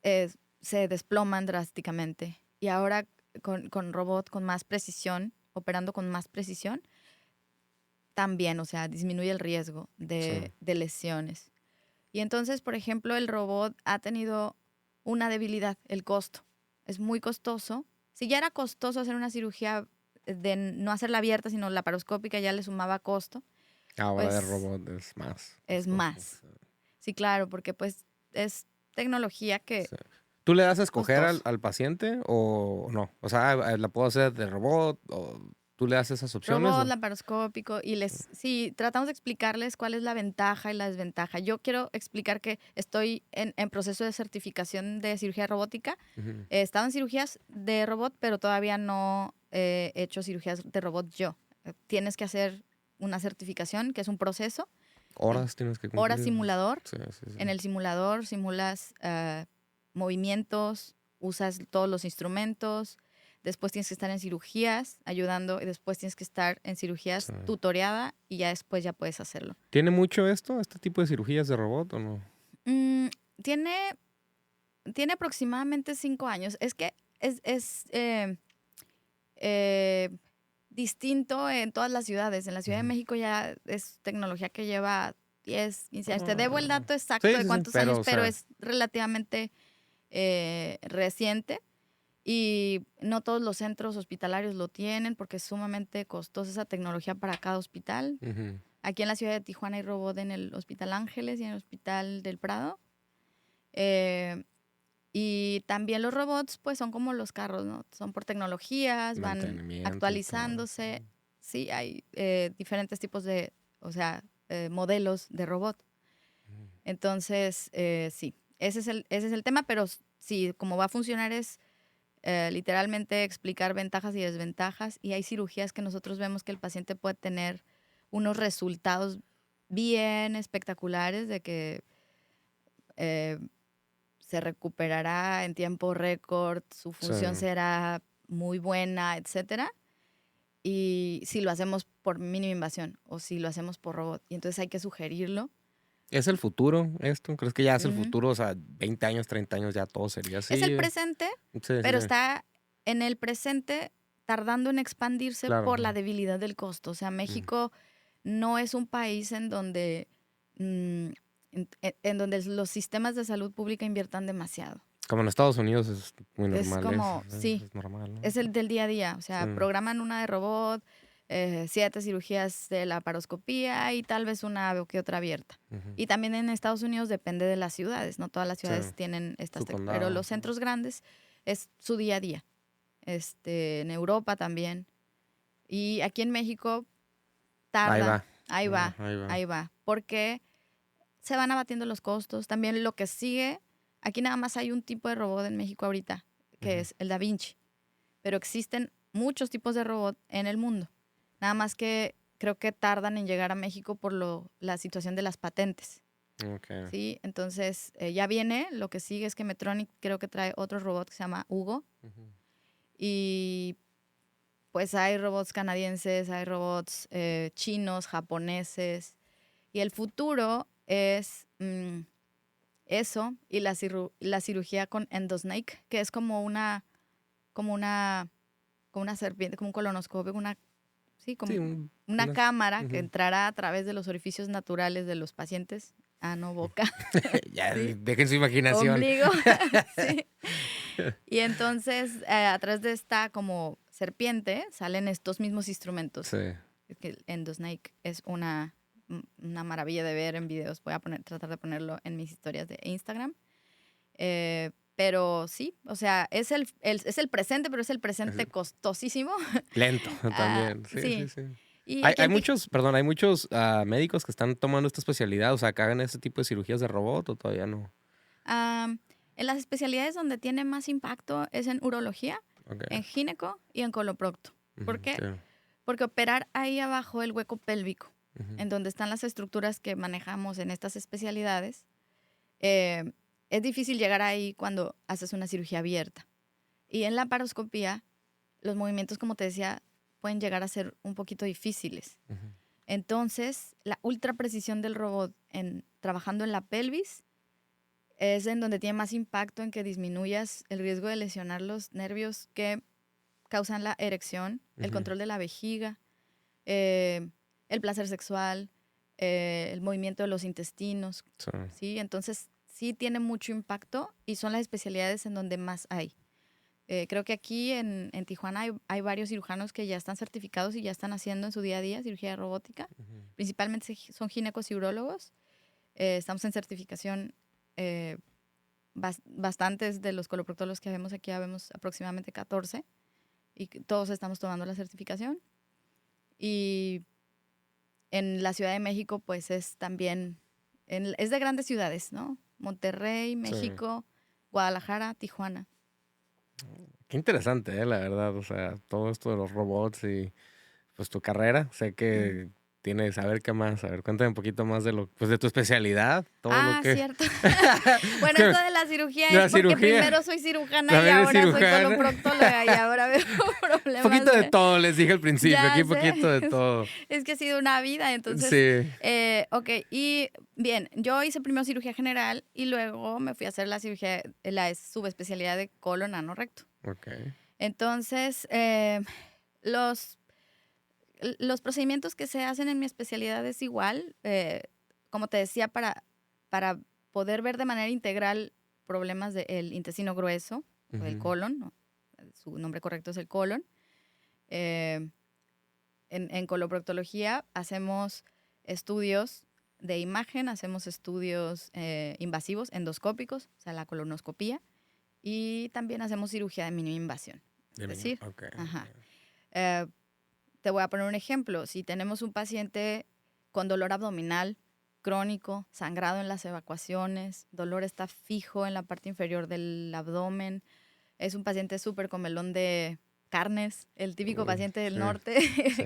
Speaker 2: se desploman drásticamente. Y ahora con robot con más precisión, operando con más precisión, también, o sea, disminuye el riesgo de lesiones. Y entonces, por ejemplo, el robot ha tenido una debilidad, el costo. Es muy costoso. Si ya era costoso hacer una cirugía de no hacerla abierta, sino laparoscópica, ya le sumaba costo.
Speaker 1: Ahora
Speaker 2: pues,
Speaker 1: de robot es más.
Speaker 2: Es más. Sí, claro, porque pues es tecnología que...
Speaker 1: Sí. ¿Tú le das a escoger
Speaker 2: costoso.
Speaker 1: al paciente o no? O sea, ¿la puedo hacer de robot o tú le das esas opciones?
Speaker 2: Robot
Speaker 1: ¿O?
Speaker 2: laparoscópico y sí, tratamos de explicarles cuál es la ventaja y la desventaja. Yo quiero explicar que estoy en proceso de certificación de cirugía robótica. He estado en cirugías de robot, pero todavía no he hecho cirugías de robot yo. Tienes que hacer una certificación, que es un proceso.
Speaker 1: Horas tienes que cumplir.
Speaker 2: Horas simulador.
Speaker 1: Sí.
Speaker 2: En el simulador simulas movimientos, usas todos los instrumentos. Después tienes que estar en cirugías ayudando y después tienes que estar en cirugías tutoreada y ya después ya puedes hacerlo.
Speaker 1: ¿Tiene mucho este tipo de cirugías de robot o no?
Speaker 2: Tiene aproximadamente 5 años. Es que es distinto en todas las ciudades. En la Ciudad de México ya es tecnología que lleva 10, 15 años. Te debo el dato exacto de cuántos años, pero es relativamente reciente. Y no todos los centros hospitalarios lo tienen porque es sumamente costosa esa tecnología para cada hospital. Aquí en la ciudad de Tijuana hay robot en el Hospital Ángeles y en el Hospital del Prado. Y también los robots, pues son como los carros, ¿no? Son por tecnologías, van actualizándose. Sí, hay diferentes tipos de, o sea, modelos de robot. Entonces, sí, ese es el tema, pero sí, como va a funcionar es literalmente explicar ventajas y desventajas. Y hay cirugías que nosotros vemos que el paciente puede tener unos resultados bien espectaculares de que se recuperará en tiempo récord, su función será muy buena, etcétera. Y si lo hacemos por mínima invasión o si lo hacemos por robot. Y entonces hay que sugerirlo.
Speaker 1: ¿Es el futuro esto? ¿Crees que ya es el futuro? O sea, 20 años, 30 años ya todo sería así.
Speaker 2: Es el presente, pero está en el presente tardando en expandirse por la debilidad del costo. O sea, México no es un país en donde, en donde los sistemas de salud pública inviertan demasiado.
Speaker 1: Como en Estados Unidos es muy normal.
Speaker 2: Es como,
Speaker 1: es normal, ¿no?
Speaker 2: es el del día a día. O sea, programan una de robot, 7 cirugías de laparoscopía y tal vez una o que otra abierta. Y también en Estados Unidos depende de las ciudades, no todas las ciudades tienen estas técnicas, pero los centros grandes es su día a día. En Europa también. Y aquí en México tarda. Ahí va. Porque se van abatiendo los costos. También lo que sigue, aquí nada más hay un tipo de robot en México ahorita, que es el Da Vinci. Pero existen muchos tipos de robot en el mundo. Nada más que creo que tardan en llegar a México por la situación de las patentes.
Speaker 1: Okay.
Speaker 2: ¿Sí? Entonces, ya viene. Lo que sigue es que Medtronic creo que trae otro robot que se llama Hugo. Y pues hay robots canadienses, hay robots chinos, japoneses. Y el futuro es eso y la cirugía con endosnake, que es como una serpiente, como un colonoscopio, una cámara que entrará a través de los orificios naturales de los pacientes, ano, boca.
Speaker 1: Ya, dejen su imaginación.
Speaker 2: Ombligo. Sí. Y entonces, a través de esta como serpiente salen estos mismos instrumentos.
Speaker 1: Sí.
Speaker 2: Que el endosnake es una una maravilla de ver en videos. Voy a tratar de ponerlo en mis historias de Instagram. Pero sí, o sea, es el presente, pero es el presente costosísimo.
Speaker 1: Lento también, sí.
Speaker 2: Y
Speaker 1: Hay,
Speaker 2: aquí
Speaker 1: hay muchos, perdón, hay muchos médicos que están tomando esta especialidad, o sea, que hagan este tipo de cirugías de robot o todavía no.
Speaker 2: En las especialidades donde tiene más impacto es en urología,
Speaker 1: Okay.
Speaker 2: en gineco y en coloprocto. ¿Por qué?
Speaker 1: Sí.
Speaker 2: Porque operar ahí abajo el hueco pélvico, en donde están las estructuras que manejamos en estas especialidades, es difícil llegar ahí cuando haces una cirugía abierta. Y en la laparoscopía, los movimientos, como te decía, pueden llegar a ser un poquito difíciles. Entonces, la ultra precisión del robot trabajando en la pelvis es en donde tiene más impacto en que disminuyas el riesgo de lesionar los nervios que causan la erección, el control de la vejiga, el placer sexual, el movimiento de los intestinos. ¿Sí? Entonces, sí tiene mucho impacto y son las especialidades en donde más hay. Creo que aquí en Tijuana hay varios cirujanos que ya están certificados y ya están haciendo en su día a día cirugía robótica. Principalmente son ginecos y urólogos. Estamos en certificación. Bastantes de los coloproctólogos que vemos aquí, ya vemos aproximadamente 14. Y todos estamos tomando la certificación. Y en la Ciudad de México, pues es también, es de grandes ciudades, ¿no? Monterrey, México, Guadalajara, Tijuana.
Speaker 1: Qué interesante, la verdad. O sea, todo esto de los robots y pues tu carrera. Sé que tienes, saber qué más. A ver, cuéntame un poquito más de de tu especialidad. Todo lo que...
Speaker 2: Cierto. Bueno, esto de la cirugía es porque primero soy cirujana y ahora soy coloproctóloga y ahora veo problemas.
Speaker 1: Un poquito de todo, les dije al principio. Aquí un poquito de todo.
Speaker 2: Es que ha sido una vida, entonces.
Speaker 1: Sí.
Speaker 2: Ok, y bien, yo hice primero cirugía general y luego me fui a hacer la cirugía, la subespecialidad de colon ano recto.
Speaker 1: Ok.
Speaker 2: Entonces, los procedimientos que se hacen en mi especialidad es igual, como te decía, para poder ver de manera integral problemas del intestino grueso, o del colon, ¿no? Su nombre correcto es el colon. En coloproctología hacemos estudios de imagen, hacemos estudios invasivos, endoscópicos, o sea, la colonoscopía, y también hacemos cirugía de mínima invasión. Es decir, te voy a poner un ejemplo. Si tenemos un paciente con dolor abdominal crónico, sangrado en las evacuaciones, dolor está fijo en la parte inferior del abdomen, es un paciente súper comelón de carnes, el típico paciente del norte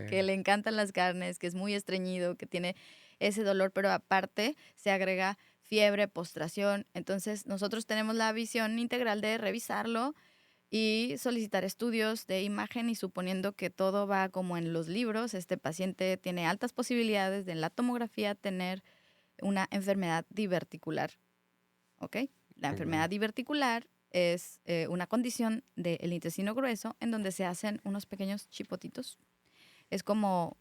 Speaker 2: que le encantan las carnes, que es muy estreñido, que tiene ese dolor, pero aparte se agrega fiebre, postración. Entonces nosotros tenemos la visión integral de revisarlo y solicitar estudios de imagen, y suponiendo que todo va como en los libros, este paciente tiene altas posibilidades de en la tomografía tener una enfermedad diverticular. ¿Ok? La enfermedad diverticular es una condición del intestino grueso en donde se hacen unos pequeños chipotitos. Es como,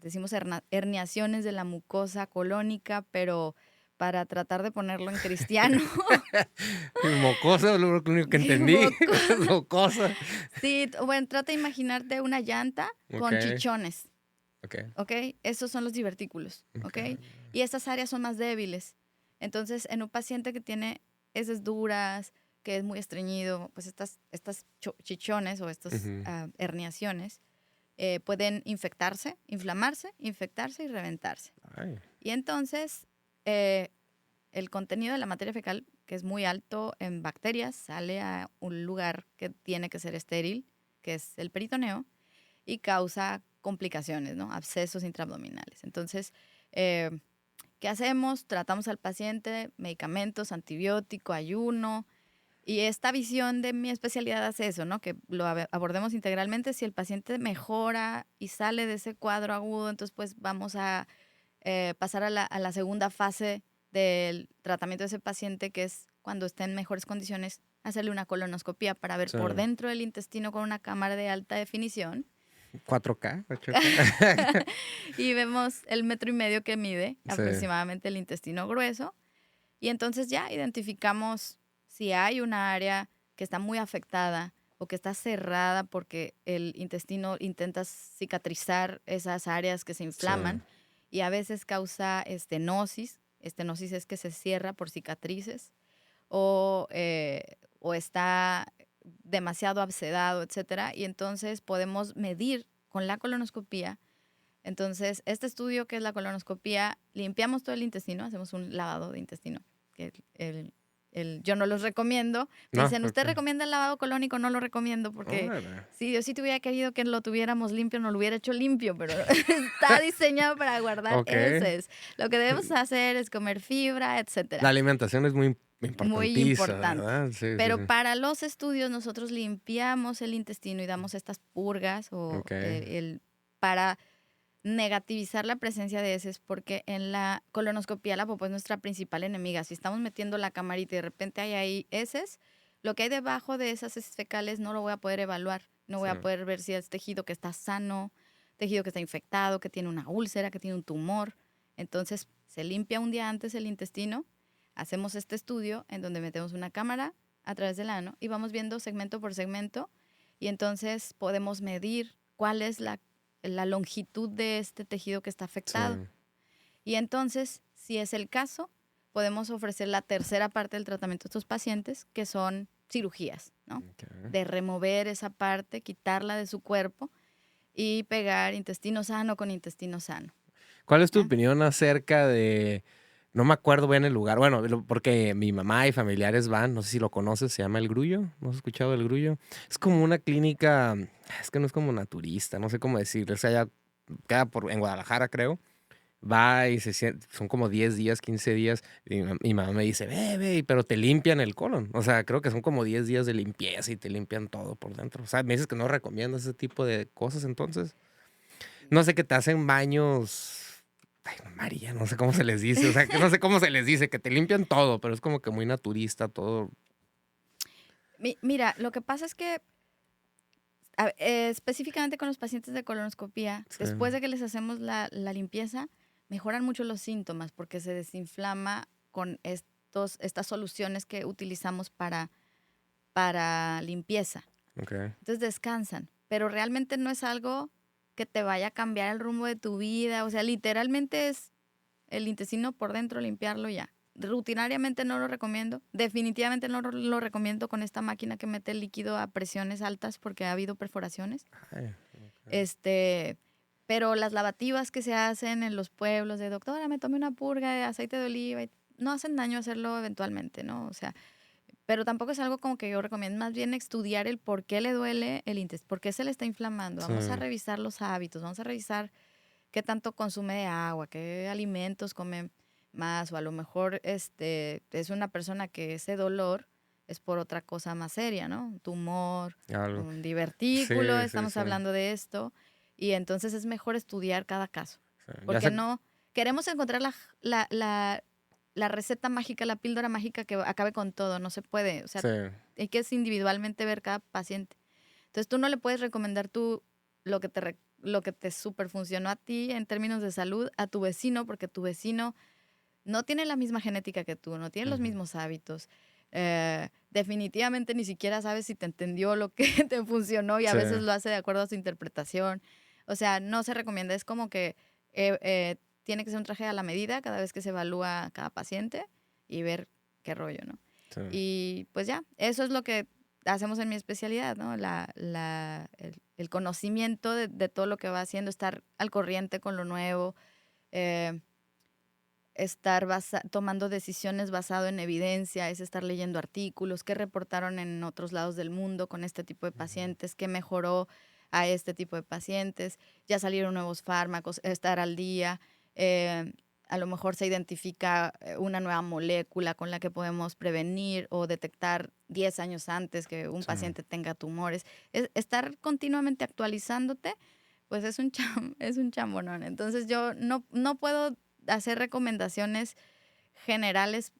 Speaker 2: decimos, herniaciones de la mucosa colónica, pero para tratar de ponerlo en cristiano.
Speaker 1: Mocosa, lo único que entendí. Mocosa.
Speaker 2: Sí, bueno, trata de imaginarte una llanta con chichones. Ok, esos son los divertículos. Ok, y estas áreas son más débiles. Entonces, en un paciente que tiene heces duras, que es muy estreñido, pues estas chichones o estas herniaciones pueden infectarse, inflamarse, infectarse y reventarse.
Speaker 1: Ay.
Speaker 2: Y entonces, el contenido de la materia fecal, que es muy alto en bacterias, sale a un lugar que tiene que ser estéril, que es el peritoneo, y causa complicaciones, ¿no? Abscesos intraabdominales. Entonces, ¿qué hacemos? Tratamos al paciente, medicamentos, antibiótico, ayuno. Y esta visión de mi especialidad hace eso, ¿no? Que lo abordemos integralmente. Si el paciente mejora y sale de ese cuadro agudo, entonces pues vamos a pasar a la segunda fase del tratamiento de ese paciente, que es cuando esté en mejores condiciones, hacerle una colonoscopía para ver por dentro del intestino con una cámara de alta definición.
Speaker 1: 4K, 8K.
Speaker 2: Y vemos el 1.5 metros que mide aproximadamente el intestino grueso. Y entonces ya identificamos si hay una área que está muy afectada o que está cerrada porque el intestino intenta cicatrizar esas áreas que se inflaman. y a veces causa estenosis. Estenosis es que se cierra por cicatrices o está demasiado abscedado, etcétera. Y entonces podemos medir con la colonoscopía. Entonces, este estudio que es la colonoscopía, limpiamos todo el intestino, hacemos un lavado de intestino. Que yo no los recomiendo. Me dicen, ¿usted recomienda el lavado colónico? No lo recomiendo porque si yo sí te hubiera querido que lo tuviéramos limpio, no lo hubiera hecho limpio, pero está diseñado para guardar heces. Lo que debemos hacer es comer fibra, etcétera.
Speaker 1: La alimentación es muy importante.
Speaker 2: Muy importante. Sí, pero para los estudios nosotros limpiamos el intestino y damos estas purgas para negativizar la presencia de heces, porque en la colonoscopía la popó es nuestra principal enemiga. Si estamos metiendo la camarita y de repente hay ahí heces, lo que hay debajo de esas heces fecales no lo voy a poder evaluar. No voy a poder ver si es tejido que está sano, tejido que está infectado, que tiene una úlcera, que tiene un tumor. Entonces se limpia un día antes el intestino, hacemos este estudio en donde metemos una cámara a través del ano y vamos viendo segmento por segmento y entonces podemos medir cuál es la longitud de este tejido que está afectado. Sí. Y entonces, si es el caso, podemos ofrecer la tercera parte del tratamiento a estos pacientes, que son cirugías, ¿no? De remover esa parte, quitarla de su cuerpo y pegar intestino sano con intestino sano.
Speaker 1: ¿Cuál es tu opinión acerca de... No me acuerdo bien el lugar, bueno, porque mi mamá y familiares van, no sé si lo conoces, se llama El Grullo, ¿no has escuchado El Grullo? Es como una clínica, es que no es como naturista, no sé cómo decirlo, o sea, ya queda en Guadalajara, creo. Va y son como 10 días, 15 días, y mi mamá me dice, ve, pero te limpian el colon. O sea, creo que son como 10 días de limpieza y te limpian todo por dentro. O sea, me dices que no recomiendas ese tipo de cosas, entonces. No sé, que te hacen baños... Ay, María, no sé cómo se les dice, o sea, que no sé cómo se les dice, que te limpian todo, pero es como que muy naturista todo.
Speaker 2: Mira, lo que pasa es que específicamente con los pacientes de colonoscopía, después de que les hacemos la limpieza, mejoran mucho los síntomas porque se desinflama con estas soluciones que utilizamos para limpieza. Entonces descansan, pero realmente no es algo que te vaya a cambiar el rumbo de tu vida. O sea, literalmente es el intestino por dentro, limpiarlo ya. Rutinariamente no lo recomiendo. Definitivamente no lo recomiendo con esta máquina que mete el líquido a presiones altas porque ha habido perforaciones. Pero las lavativas que se hacen en los pueblos de doctora, me tomé una purga de aceite de oliva, no hacen daño hacerlo eventualmente, ¿no? O sea, pero tampoco es algo como que yo recomiendo, más bien estudiar el por qué le duele el intestino, por qué se le está inflamando. Vamos a revisar los hábitos, vamos a revisar qué tanto consume de agua, qué alimentos come más, o a lo mejor es una persona que ese dolor es por otra cosa más seria, ¿no? Un tumor, un divertículo, estamos hablando de esto, y entonces es mejor estudiar cada caso, porque no queremos encontrar la receta mágica, la píldora mágica que acabe con todo, no se puede, o sea, hay que individualmente ver cada paciente. Entonces tú no le puedes recomendar lo que te super funcionó a ti en términos de salud a tu vecino, porque tu vecino no tiene la misma genética que tú, no tiene los mismos hábitos. Definitivamente ni siquiera sabes si te entendió lo que te funcionó y a veces lo hace de acuerdo a su interpretación. O sea, no se recomienda, es como que tiene que ser un traje a la medida cada vez que se evalúa cada paciente y ver qué rollo, ¿no? Y pues ya, eso es lo que hacemos en mi especialidad, ¿no? El conocimiento de todo lo que va haciendo, estar al corriente con lo nuevo, estar tomando decisiones basado en evidencia, es estar leyendo artículos que reportaron en otros lados del mundo con este tipo de pacientes, qué mejoró a este tipo de pacientes, ya salieron nuevos fármacos, estar al día. A lo mejor se identifica una nueva molécula con la que podemos prevenir o detectar 10 años antes que un paciente tenga tumores. Estar continuamente actualizándote, pues es un chambonón. Entonces yo no puedo hacer recomendaciones generales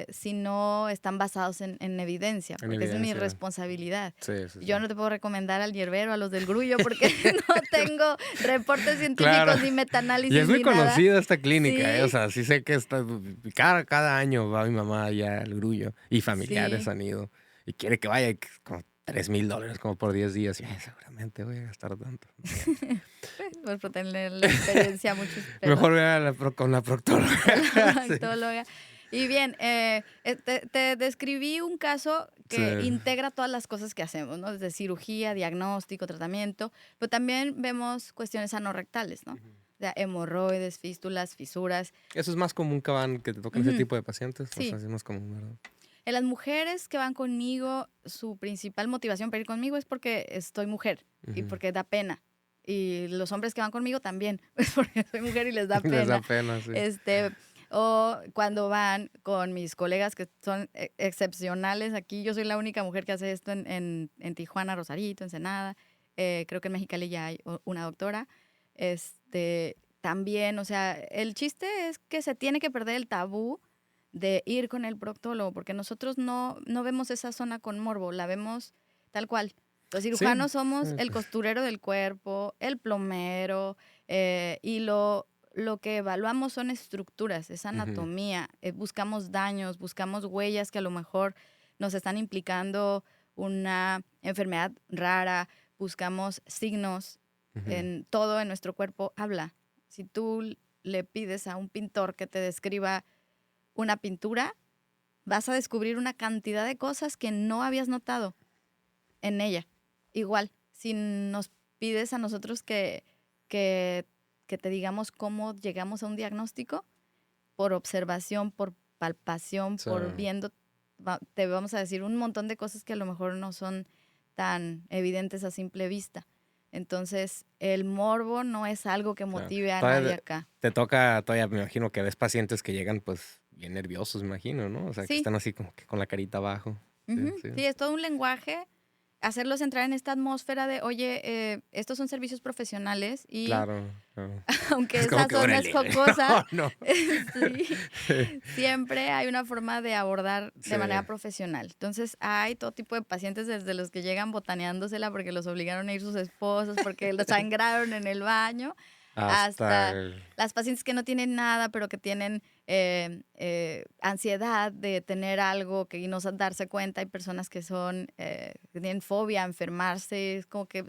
Speaker 2: si no están basados en evidencia, porque es mi responsabilidad. Yo no te puedo recomendar al hierbero, a los del Grullo, porque no tengo reportes científicos ni metaanálisis.
Speaker 1: Y es muy conocida esta clínica, o sea, sí sé que cada año va mi mamá allá al Grullo y familiares han ido y quiere que vaya, $3,000 como por 10 días. Y, seguramente voy a gastar tanto.
Speaker 2: Pues por tener la experiencia muchos
Speaker 1: Mejor voy con la proctóloga.
Speaker 2: la
Speaker 1: Sí.
Speaker 2: proctóloga. Y bien, te describí un caso que
Speaker 1: Sí.
Speaker 2: integra todas las cosas que hacemos, ¿no? Desde cirugía, diagnóstico, tratamiento, pero también vemos cuestiones anorrectales, ¿no? O sea, hemorroides, fístulas, fisuras.
Speaker 1: Eso es más común que te toquen ese tipo de pacientes. O
Speaker 2: Sí.
Speaker 1: sea, es más común, ¿verdad?
Speaker 2: En las mujeres que van conmigo, su principal motivación para ir conmigo es porque estoy mujer y porque da pena. Y los hombres que van conmigo también, es porque soy mujer y les da pena.
Speaker 1: Les da pena, sí.
Speaker 2: O cuando van con mis colegas que son excepcionales aquí, yo soy la única mujer que hace esto en Tijuana, Rosarito, Ensenada. Creo que en Mexicali ya hay una doctora. También, o sea, el chiste es que se tiene que perder el tabú de ir con el proctólogo, porque nosotros no vemos esa zona con morbo, la vemos tal cual. Los cirujanos somos el costurero del cuerpo, el plomero, y lo que evaluamos son estructuras, es anatomía. Buscamos daños, buscamos huellas que a lo mejor nos están implicando una enfermedad rara, buscamos signos. En todo en nuestro cuerpo habla. Si tú le pides a un pintor que te describa una pintura, vas a descubrir una cantidad de cosas que no habías notado en ella. Igual, si nos pides a nosotros que te digamos cómo llegamos a un diagnóstico, por observación, por palpación, por viendo, te vamos a decir un montón de cosas que a lo mejor no son tan evidentes a simple vista. Entonces, el morbo no es algo que motive a nadie acá.
Speaker 1: Te toca, todavía me imagino que ves pacientes que llegan pues bien nerviosos, me imagino, ¿no? O sea, que están así como que con la carita abajo.
Speaker 2: Sí, es todo un lenguaje. Hacerlos entrar en esta atmósfera de, oye, estos son servicios profesionales y
Speaker 1: claro.
Speaker 2: aunque esa zona es jocosa, siempre hay una forma de abordar de manera profesional. Entonces hay todo tipo de pacientes, desde los que llegan botaneándosela porque los obligaron a ir sus esposos, porque los sangraron en el baño, hasta las pacientes que no tienen nada, pero que tienen ansiedad de tener algo y no darse cuenta. Hay personas que que tienen fobia a enfermarse, es como que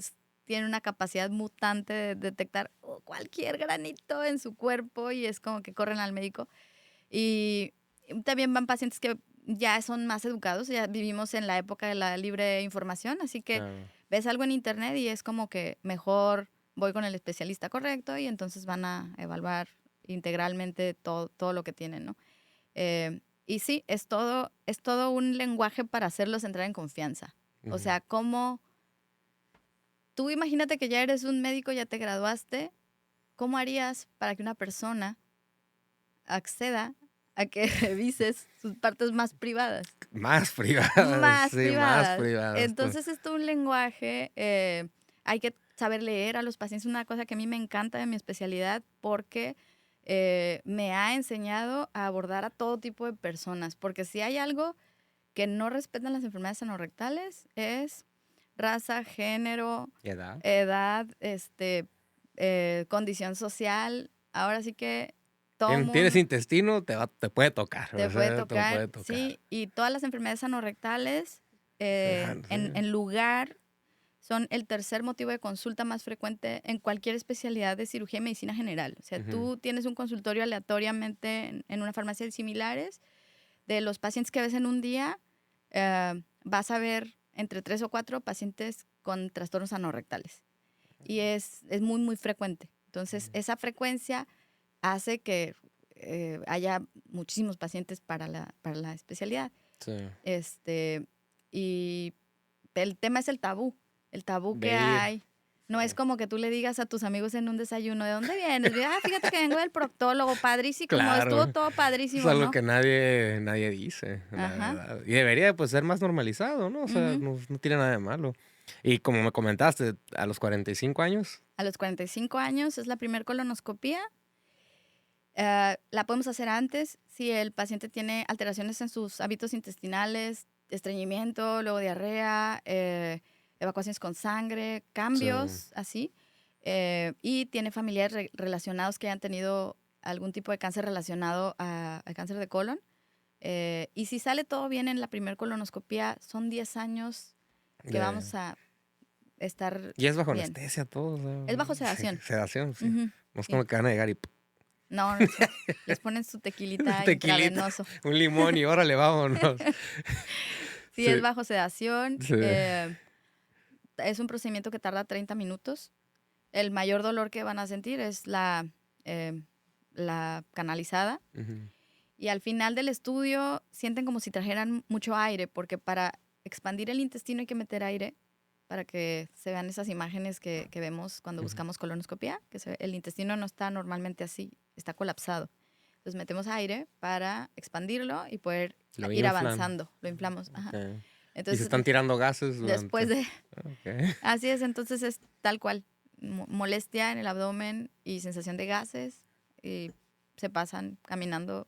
Speaker 2: tienen una capacidad mutante de detectar cualquier granito en su cuerpo y es como que corren al médico. Y también van pacientes que ya son más educados, ya vivimos en la época de la libre información, así que ves algo en internet y es como que mejor voy con el especialista correcto y entonces van a evaluar integralmente todo lo que tienen, ¿no? Y sí, es todo un lenguaje para hacerlos entrar en confianza. O sea, ¿cómo? Tú imagínate que ya eres un médico, ya te graduaste, ¿cómo harías para que una persona acceda a que revises sus partes más privadas?
Speaker 1: Más privadas.
Speaker 2: Más
Speaker 1: sí,
Speaker 2: privadas.
Speaker 1: Más privadas.
Speaker 2: Entonces, es todo un lenguaje. Hay que saber leer a los pacientes. Una cosa que a mí me encanta de mi especialidad porque me ha enseñado a abordar a todo tipo de personas. Porque si hay algo que no respetan las enfermedades anorrectales es raza, género, edad, condición social. Ahora sí que
Speaker 1: tienes intestino, te puede tocar.
Speaker 2: Te puede tocar, sí. Y todas las enfermedades anorrectales en lugar son el tercer motivo de consulta más frecuente en cualquier especialidad de cirugía y medicina general. O sea, tú tienes un consultorio aleatoriamente en una farmacia de similares. De los pacientes que ves en un día, vas a ver entre 3 o 4 pacientes con trastornos anorrectales. Y es muy, muy frecuente. Entonces, esa frecuencia hace que haya muchísimos pacientes para la especialidad.
Speaker 1: Sí.
Speaker 2: Y el tema es el tabú que hay. No es como que tú le digas a tus amigos en un desayuno, ¿de dónde vienes? Fíjate que vengo del proctólogo, padrísimo, como estuvo todo padrísimo,
Speaker 1: es algo
Speaker 2: ¿no?
Speaker 1: que nadie dice, la verdad. Y debería pues ser más normalizado, ¿no? O sea, no tiene nada de malo. Y como me comentaste, a los 45 años.
Speaker 2: A los 45 años es la primera colonoscopía. La podemos hacer antes si el paciente tiene alteraciones en sus hábitos intestinales, estreñimiento, luego diarrea, evacuaciones con sangre, cambios así, y tiene familiares relacionados que hayan tenido algún tipo de cáncer relacionado al cáncer de colon. Y si sale todo bien en la primer colonoscopía, son 10 años que vamos a estar
Speaker 1: Y es bajo
Speaker 2: bien.
Speaker 1: anestesia todo. O sea,
Speaker 2: Es bajo sedación.
Speaker 1: Sedación, sí.
Speaker 2: Ujú,
Speaker 1: No es
Speaker 2: sí.
Speaker 1: como que van a llegar y
Speaker 2: No, no, sí. Les ponen su tequilita
Speaker 1: tequilita,
Speaker 2: intravenoso.
Speaker 1: un limón y órale, vámonos.
Speaker 2: Sí, es bajo sedación.
Speaker 1: Sí.
Speaker 2: Es un procedimiento que tarda 30 minutos. El mayor dolor que van a sentir es la canalizada.
Speaker 1: Ujú.
Speaker 2: Y al final del estudio sienten como si trajeran mucho aire, porque para expandir el intestino hay que meter aire para que se vean esas imágenes que vemos cuando buscamos colonoscopia, que el intestino no está normalmente así, está colapsado. Entonces metemos aire para expandirlo y poder
Speaker 1: Lo
Speaker 2: ir
Speaker 1: inflan.
Speaker 2: avanzando, lo inflamos. Ajá.
Speaker 1: Ok. Y se
Speaker 2: Entonces,
Speaker 1: están tirando gases
Speaker 2: después de...
Speaker 1: Ok.
Speaker 2: Así es, entonces es tal cual, molestia en el abdomen y sensación de gases y se pasan caminando.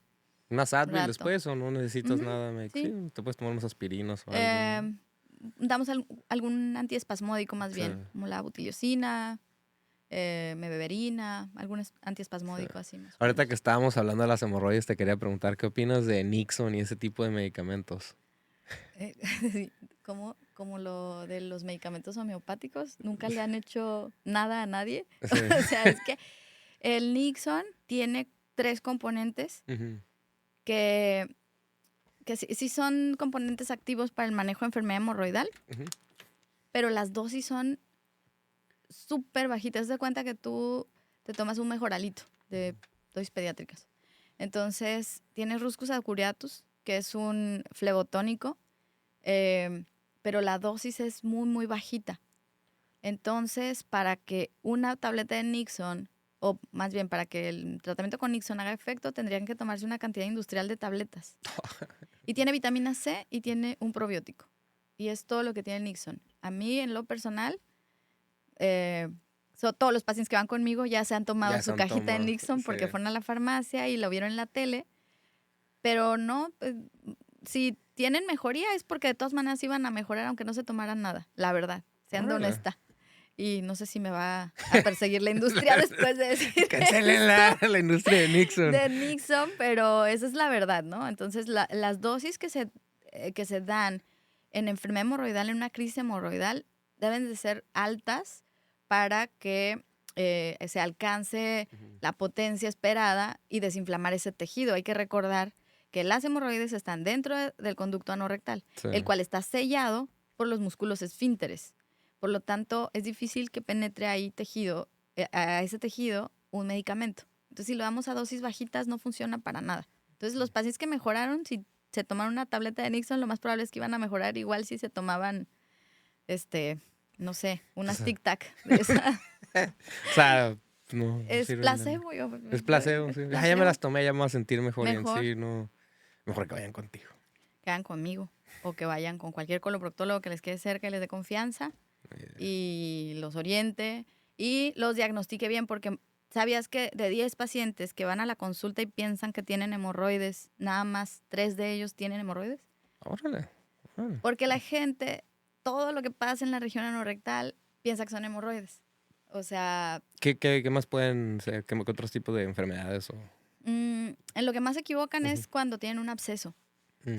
Speaker 1: ¿Unas Advil
Speaker 2: rato.
Speaker 1: después o no necesitas
Speaker 2: Ujú,
Speaker 1: nada?
Speaker 2: sí.
Speaker 1: Sí, te puedes tomar unas aspirinas o algo.
Speaker 2: Damos algún antiespasmódico más
Speaker 1: Sí.
Speaker 2: bien, como la butiliocina, mebeberina, algún antiespasmódico
Speaker 1: Sí.
Speaker 2: así más o
Speaker 1: Ahorita
Speaker 2: menos.
Speaker 1: que estábamos hablando de las hemorroides, te quería preguntar, ¿qué opinas de Nixon y ese tipo de medicamentos?
Speaker 2: Como lo de los medicamentos homeopáticos, nunca le han hecho nada a nadie.
Speaker 1: Sí.
Speaker 2: O sea, es que el Nixon tiene 3 componentes
Speaker 1: Ujú.
Speaker 2: que sí son componentes activos para el manejo de enfermedad hemorroidal,
Speaker 1: Ujú.
Speaker 2: pero las dosis son súper bajitas. Haz de cuenta que tú te tomas un mejoralito de dosis pediátricas. Entonces, tienes Ruscus acureatus, que es un flebotónico, pero la dosis es muy, muy bajita. Entonces, para que una tableta de Nixon, o más bien para que el tratamiento con Nixon haga efecto, tendrían que tomarse una cantidad industrial de tabletas. Y tiene vitamina C y tiene un probiótico. Y es todo lo que tiene el Nixon. A mí, en lo personal, todos los pacientes que van conmigo ya se han tomado su cajita de Nixon porque fueron a la farmacia y lo vieron en la tele. Pero no, si tienen mejoría es porque de todas maneras iban a mejorar aunque no se tomaran nada, la verdad, siendo honesta. Y no sé si me va a perseguir la industria después de decir
Speaker 1: Cancelen la industria de Nixon.
Speaker 2: De Nixon, pero esa es la verdad, ¿no? Entonces, las dosis que se dan en enfermedad hemorroidal, en una crisis hemorroidal, deben de ser altas para que se alcance la potencia esperada y desinflamar ese tejido. Hay que recordar que las hemorroides están dentro del conducto anorrectal,
Speaker 1: Sí.
Speaker 2: el cual está sellado por los músculos esfínteres. Por lo tanto, es difícil que penetre ahí a ese tejido un medicamento. Entonces, si lo damos a dosis bajitas, no funciona para nada. Entonces, los pacientes que mejoraron, si se tomaron una tableta de Nixon, lo más probable es que iban a mejorar igual si se tomaban, no sé, unas tic-tac de esa.
Speaker 1: O sea, no.
Speaker 2: Es placebo.
Speaker 1: Es placebo, sí. Ya me las tomé, ya me voy a sentir mejor.
Speaker 2: Mejor.
Speaker 1: Y en sí, no. Mejor que vayan contigo.
Speaker 2: Que vayan conmigo. O que vayan con cualquier coloproctólogo que les quede cerca y les dé confianza. Y los oriente. Y los diagnostique bien, porque ¿sabías que de 10 pacientes que van a la consulta y piensan que tienen hemorroides, nada más 3 de ellos tienen hemorroides?
Speaker 1: Órale.
Speaker 2: Porque la gente, todo lo que pasa en la región anorrectal, piensa que son hemorroides. O sea...
Speaker 1: ¿Qué más pueden ser? ¿Qué otros tipos de enfermedades?
Speaker 2: en lo que más se equivocan es cuando tienen un absceso.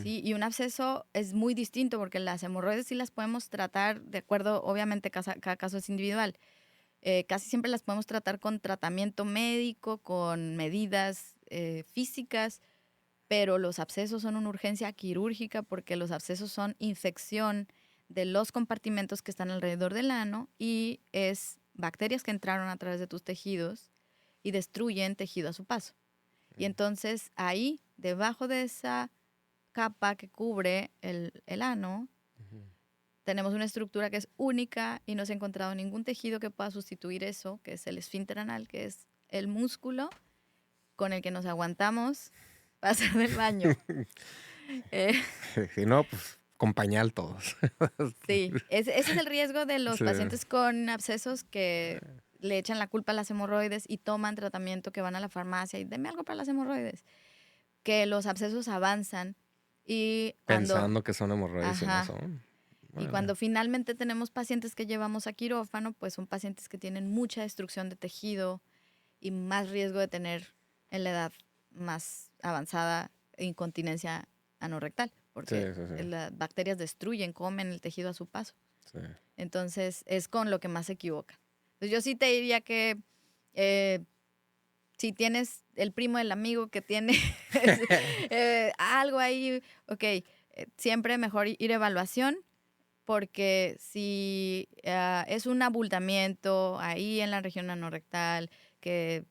Speaker 2: ¿Sí? Y un absceso es muy distinto porque las hemorroides sí las podemos tratar de acuerdo, obviamente cada caso es individual. Casi siempre las podemos tratar con tratamiento médico, con medidas físicas, pero los abscesos son una urgencia quirúrgica porque los abscesos son infección de los compartimentos que están alrededor del ano y es bacterias que entraron a través de tus tejidos y destruyen tejido a su paso. Y entonces ahí, debajo de esa capa que cubre el ano, tenemos una estructura que es única y no se ha encontrado ningún tejido que pueda sustituir eso, que es el esfínter anal, que es el músculo con el que nos aguantamos para hacer del baño.
Speaker 1: Si no, pues con pañal todos.
Speaker 2: Sí, ese es el riesgo de los
Speaker 1: Sí.
Speaker 2: pacientes con abscesos que le echan la culpa a las hemorroides y toman tratamiento, que van a la farmacia y deme algo para las hemorroides. Que los abscesos avanzan y
Speaker 1: Pensando que son hemorroides y no
Speaker 2: Ajá.
Speaker 1: son.
Speaker 2: Y cuando finalmente tenemos pacientes que llevamos a quirófano, pues son pacientes que tienen mucha destrucción de tejido y más riesgo de tener en la edad más avanzada incontinencia anorrectal, porque
Speaker 1: Sí.
Speaker 2: las bacterias destruyen, comen el tejido a su paso.
Speaker 1: Sí.
Speaker 2: Entonces, es con lo que más se equivocan. Entonces, yo sí te diría que si tienes el primo del amigo que tiene algo ahí, ok, siempre mejor ir a evaluación, porque si es un abultamiento ahí en la región anorrectal, que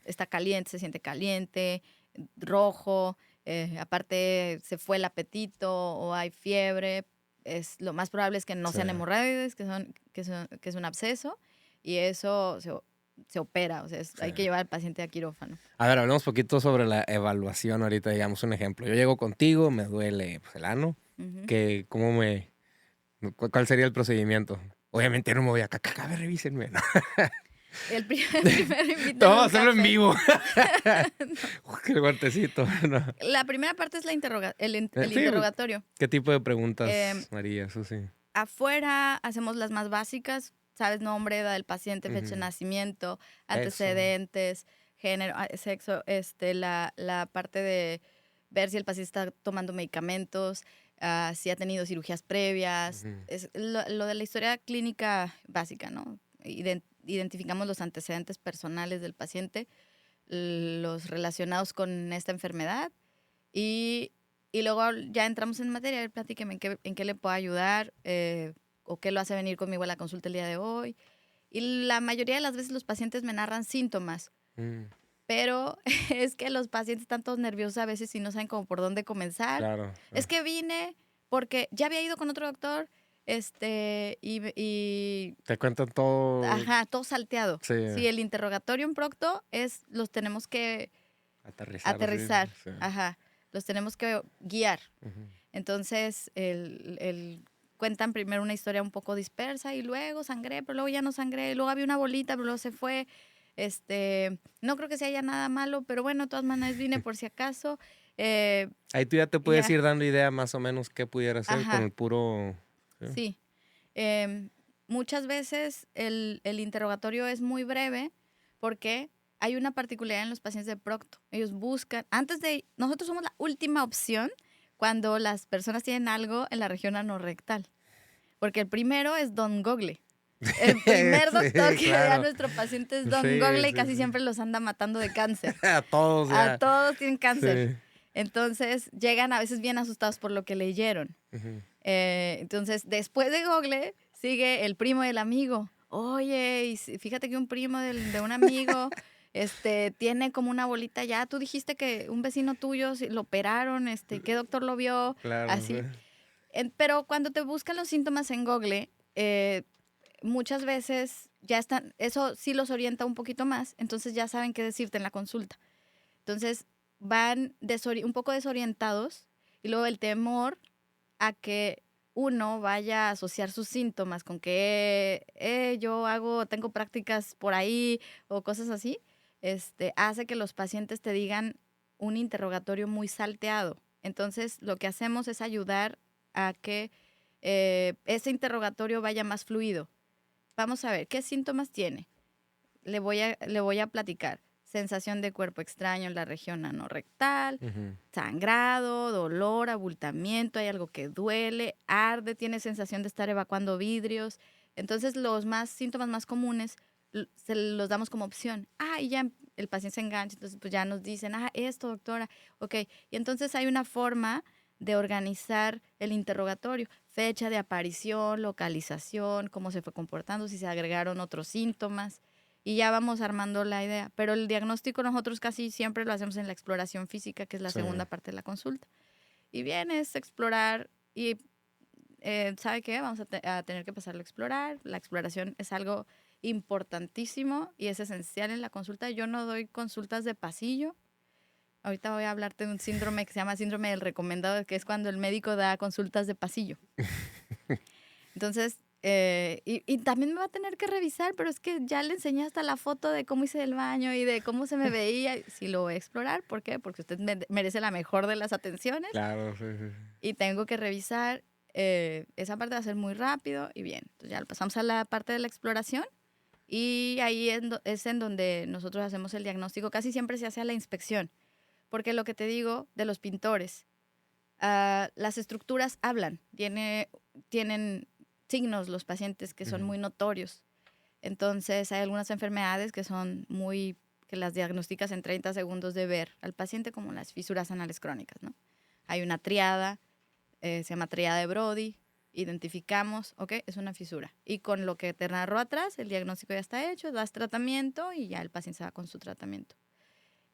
Speaker 2: está caliente, se siente caliente, rojo, aparte se fue el apetito o hay fiebre, lo más probable es que no sean hemorroides, que es un absceso, y eso se opera, o sea, hay que llevar al paciente a quirófano.
Speaker 1: A ver, hablemos un poquito sobre la evaluación ahorita, digamos un ejemplo. Yo llego contigo, me duele pues, el ano, ¿cuál sería el procedimiento? Obviamente no me voy a caca, revísenme, ¿no?
Speaker 2: El primer invitado.
Speaker 1: Vamos a hacerlo en vivo. El guantecito. No.
Speaker 2: La primera parte es el interrogatorio.
Speaker 1: ¿Qué tipo de preguntas, María? Eso sí.
Speaker 2: Afuera hacemos las más básicas, sabes, nombre, edad del paciente, fecha de nacimiento, antecedentes, género, sexo, la parte de ver si el paciente está tomando medicamentos, si ha tenido cirugías previas, es lo de la historia clínica básica, ¿no? Identificamos los antecedentes personales del paciente, los relacionados con esta enfermedad y luego ya entramos en materia, platíqueme en qué le puedo ayudar o qué lo hace venir conmigo a la consulta el día de hoy. Y la mayoría de las veces los pacientes me narran síntomas, pero es que los pacientes están todos nerviosos a veces y no saben cómo por dónde comenzar.
Speaker 1: Claro.
Speaker 2: Es que vine porque ya había ido con otro doctor y
Speaker 1: te cuentan todo.
Speaker 2: Ajá, todo salteado.
Speaker 1: Sí.
Speaker 2: Sí, el interrogatorio en procto los tenemos que aterrizar. Sí. Ajá, los tenemos que guiar. Entonces, cuentan primero una historia un poco dispersa y luego sangré, pero luego ya no sangré, y luego había una bolita, pero luego se fue. No creo que se haya nada malo, pero bueno, de todas maneras vine por si acaso.
Speaker 1: Ahí tú ya te puedes ir dando idea más o menos qué pudiera hacer con el puro...
Speaker 2: Sí. Muchas veces el interrogatorio es muy breve porque hay una particularidad en los pacientes de procto. Ellos buscan, nosotros somos la última opción cuando las personas tienen algo en la región anorrectal. Porque el primero es Don Google. El primer doctor que ve a nuestro paciente es Don Google y casi siempre los anda matando de cáncer.
Speaker 1: A todos. Ya.
Speaker 2: A todos tienen cáncer. Sí. Entonces llegan a veces bien asustados por lo que leyeron. Entonces después de Google sigue el primo del amigo. Oye, y fíjate que un primo de un amigo tiene como una bolita ya. Tú dijiste que un vecino tuyo lo operaron, ¿qué doctor lo vio?
Speaker 1: Claro,
Speaker 2: así. Pero cuando te buscan los síntomas en Google, muchas veces ya están, eso sí los orienta un poquito más, entonces ya saben qué decirte en la consulta. Entonces van un poco desorientados y luego el temor a que uno vaya a asociar sus síntomas con que tengo prácticas por ahí o cosas así, hace que los pacientes te digan un interrogatorio muy salteado. Entonces lo que hacemos es ayudar a que ese interrogatorio vaya más fluido. Vamos a ver, ¿qué síntomas tiene? Le voy a platicar. Sensación de cuerpo extraño en la región anorrectal, sangrado, dolor, abultamiento, hay algo que duele, arde, tiene sensación de estar evacuando vidrios. Entonces, los síntomas más comunes se los damos como opción. Y ya el paciente se engancha, entonces pues ya nos dicen, esto, doctora, ok. Y entonces hay una forma de organizar el interrogatorio, fecha de aparición, localización, cómo se fue comportando, si se agregaron otros síntomas. Y ya vamos armando la idea. Pero el diagnóstico nosotros casi siempre lo hacemos en la exploración física, que es la segunda parte de la consulta. Y bien, es explorar y, ¿sabe qué? Vamos a tener que pasarlo a explorar. La exploración es algo importantísimo y es esencial en la consulta. Yo no doy consultas de pasillo. Ahorita voy a hablarte de un síndrome que se llama síndrome del recomendado, que es cuando el médico da consultas de pasillo. Entonces... y también me va a tener que revisar, pero es que ya le enseñé hasta la foto de cómo hice el baño y de cómo se me veía. Sí lo voy a explorar. ¿Por qué? Porque usted merece la mejor de las atenciones.
Speaker 1: Claro, sí.
Speaker 2: Y tengo que revisar. Esa parte va a ser muy rápido y bien. Entonces ya pasamos a la parte de la exploración y ahí es en donde nosotros hacemos el diagnóstico. Casi siempre se hace a la inspección. Porque lo que te digo de los pintores, las estructuras hablan. signos los pacientes que son muy notorios. Entonces, hay algunas enfermedades que las diagnosticas en 30 segundos de ver al paciente, como las fisuras anales crónicas, ¿no? Hay una triada, se llama triada de Brody, identificamos, ok, es una fisura. Y con lo que te narró atrás, el diagnóstico ya está hecho, das tratamiento y ya el paciente se va con su tratamiento.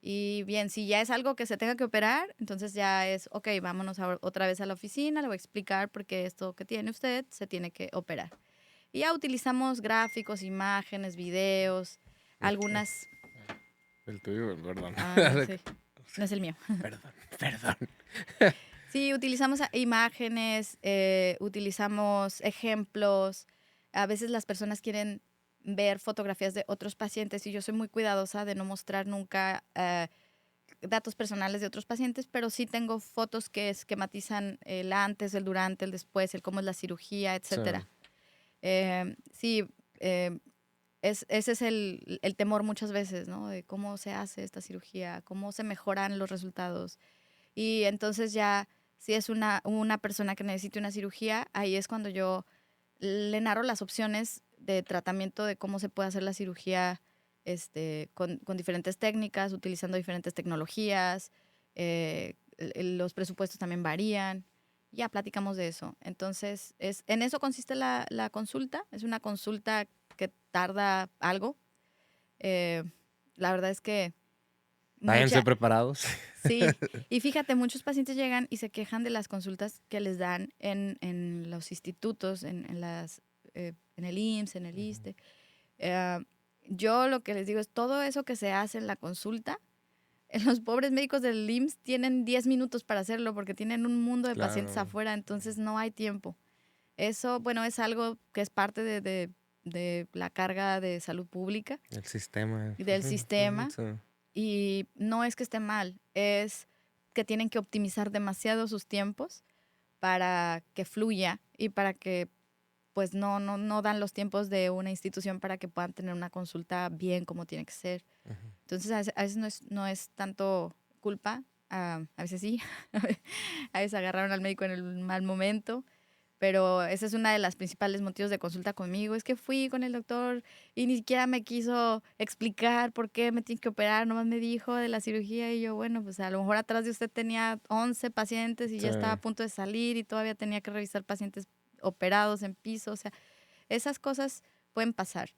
Speaker 2: Y bien, si ya es algo que se tenga que operar, entonces ya es, ok, vámonos otra vez a la oficina, le voy a explicar por qué esto que tiene usted se tiene que operar. Y ya utilizamos gráficos, imágenes, videos, algunas...
Speaker 1: El tuyo, perdón.
Speaker 2: Sí, no es el mío.
Speaker 1: Perdón.
Speaker 2: Sí, utilizamos imágenes, utilizamos ejemplos. A veces las personas quieren ver fotografías de otros pacientes y yo soy muy cuidadosa de no mostrar nunca datos personales de otros pacientes, pero sí tengo fotos que esquematizan el antes, el durante, el después, el cómo es la cirugía, etcétera. Sí, ese es el temor muchas veces, ¿no? De cómo se hace esta cirugía, cómo se mejoran los resultados. Y entonces ya, si es una persona que necesite una cirugía, ahí es cuando yo le narro las opciones de tratamiento de cómo se puede hacer la cirugía con diferentes técnicas, utilizando diferentes tecnologías. Los presupuestos también varían. Ya platicamos de eso. Entonces, en eso consiste la consulta. Es una consulta que tarda algo. La verdad es que...
Speaker 1: Váyanse preparados.
Speaker 2: Sí, y fíjate, muchos pacientes llegan y se quejan de las consultas que les dan en los institutos, en el IMSS, en el ISSSTE. Yo lo que les digo es todo eso que se hace en la consulta, los pobres médicos del IMSS tienen 10 minutos para hacerlo porque tienen un mundo de pacientes afuera, entonces no hay tiempo. Eso, bueno, es algo que es parte de la carga de salud pública.
Speaker 1: El sistema.
Speaker 2: Del sistema. Sí. Y no es que esté mal, es que tienen que optimizar demasiado sus tiempos para que fluya y para que pues no dan los tiempos de una institución para que puedan tener una consulta bien como tiene que ser. Entonces a veces no es tanto culpa, a veces sí, a veces agarraron al médico en el mal momento, pero esa es una de las principales motivos de consulta conmigo, es que fui con el doctor y ni siquiera me quiso explicar por qué me tiene que operar, nomás me dijo de la cirugía y yo, bueno, pues a lo mejor atrás de usted tenía 11 pacientes y ya estaba a punto de salir y todavía tenía que revisar pacientes operados en piso, o sea, esas cosas pueden pasar.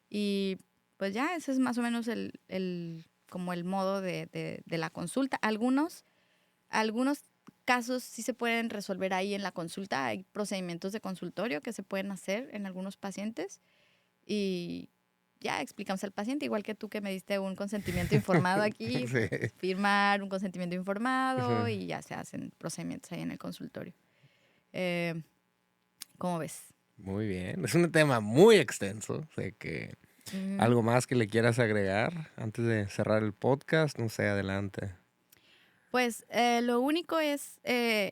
Speaker 2: Y pues ya, ese es más o menos como el modo de la consulta. Algunos casos sí se pueden resolver ahí en la consulta. Hay procedimientos de consultorio que se pueden hacer en algunos pacientes y ya explicamos al paciente, igual que tú que me diste un consentimiento informado aquí, sí. Firmar un consentimiento informado y ya se hacen procedimientos ahí en el consultorio. ¿Cómo ves?
Speaker 1: Muy bien. Es un tema muy extenso. Sé que algo más que le quieras agregar antes de cerrar el podcast, no sé, adelante.
Speaker 2: Pues lo único es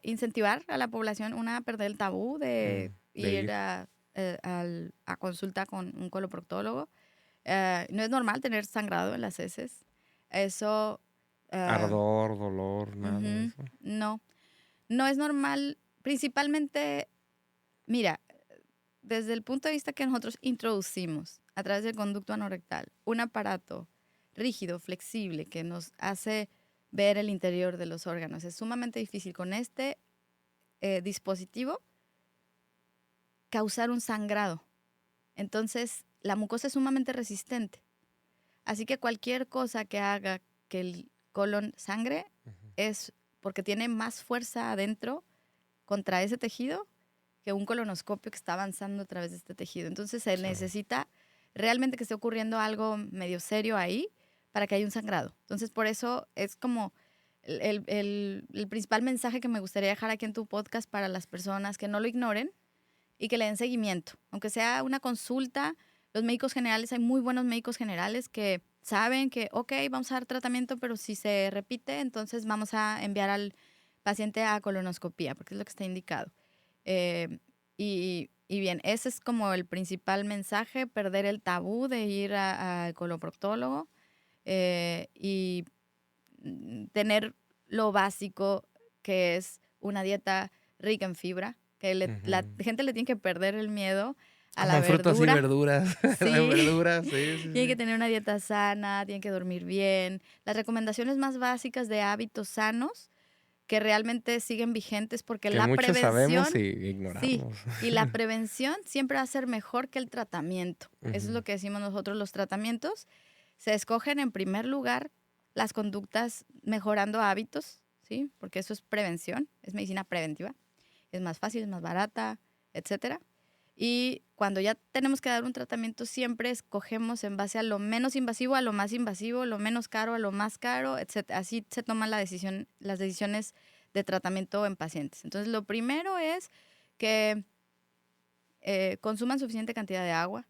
Speaker 2: incentivar a la población, a perder el tabú de ir a consulta con un coloproctólogo. No es normal tener sangrado en las heces. Eso...
Speaker 1: Ardor, dolor, nada de eso.
Speaker 2: No es normal. Principalmente, mira, desde el punto de vista que nosotros introducimos a través del conducto anorrectal un aparato rígido, flexible, que nos hace ver el interior de los órganos. Es sumamente difícil con este dispositivo causar un sangrado. Entonces, la mucosa es sumamente resistente. Así que cualquier cosa que haga que el colon sangre es porque tiene más fuerza adentro contra ese tejido que un colonoscopio que está avanzando a través de este tejido. Entonces, se necesita realmente que esté ocurriendo algo medio serio ahí para que haya un sangrado. Entonces, por eso es como el principal mensaje que me gustaría dejar aquí en tu podcast para las personas que no lo ignoren y que le den seguimiento. Aunque sea una consulta, los médicos generales, hay muy buenos médicos generales que saben que, ok, vamos a dar tratamiento, pero si se repite, entonces vamos a enviar al paciente a colonoscopía, porque es lo que está indicado. Y bien, ese es como el principal mensaje, perder el tabú de ir al coloproctólogo y tener lo básico que es una dieta rica en fibra, que la gente le tiene que perder el miedo a la
Speaker 1: Coman frutas y
Speaker 2: verdura.
Speaker 1: verduras.
Speaker 2: Sí.
Speaker 1: Las verduras, sí, sí,
Speaker 2: Tiene que
Speaker 1: sí.
Speaker 2: tener una dieta sana, tiene que dormir bien. Las recomendaciones más básicas de hábitos sanos que realmente siguen vigentes porque
Speaker 1: Que
Speaker 2: la
Speaker 1: muchos sabemos
Speaker 2: prevención,
Speaker 1: y
Speaker 2: sí,
Speaker 1: ignoramos.
Speaker 2: y la prevención siempre va a ser mejor que el tratamiento. Eso es
Speaker 1: Ujú.
Speaker 2: lo que decimos nosotros, los tratamientos se escogen en primer lugar las conductas mejorando hábitos, ¿sí? Porque eso es prevención, es medicina preventiva, es más fácil, es más barata, etcétera. Y cuando ya tenemos que dar un tratamiento, siempre escogemos en base a lo menos invasivo, a lo más invasivo, lo menos caro, a lo más caro, etcétera. Así se toman las decisiones de tratamiento en pacientes. Entonces, lo primero es que consuman suficiente cantidad de agua,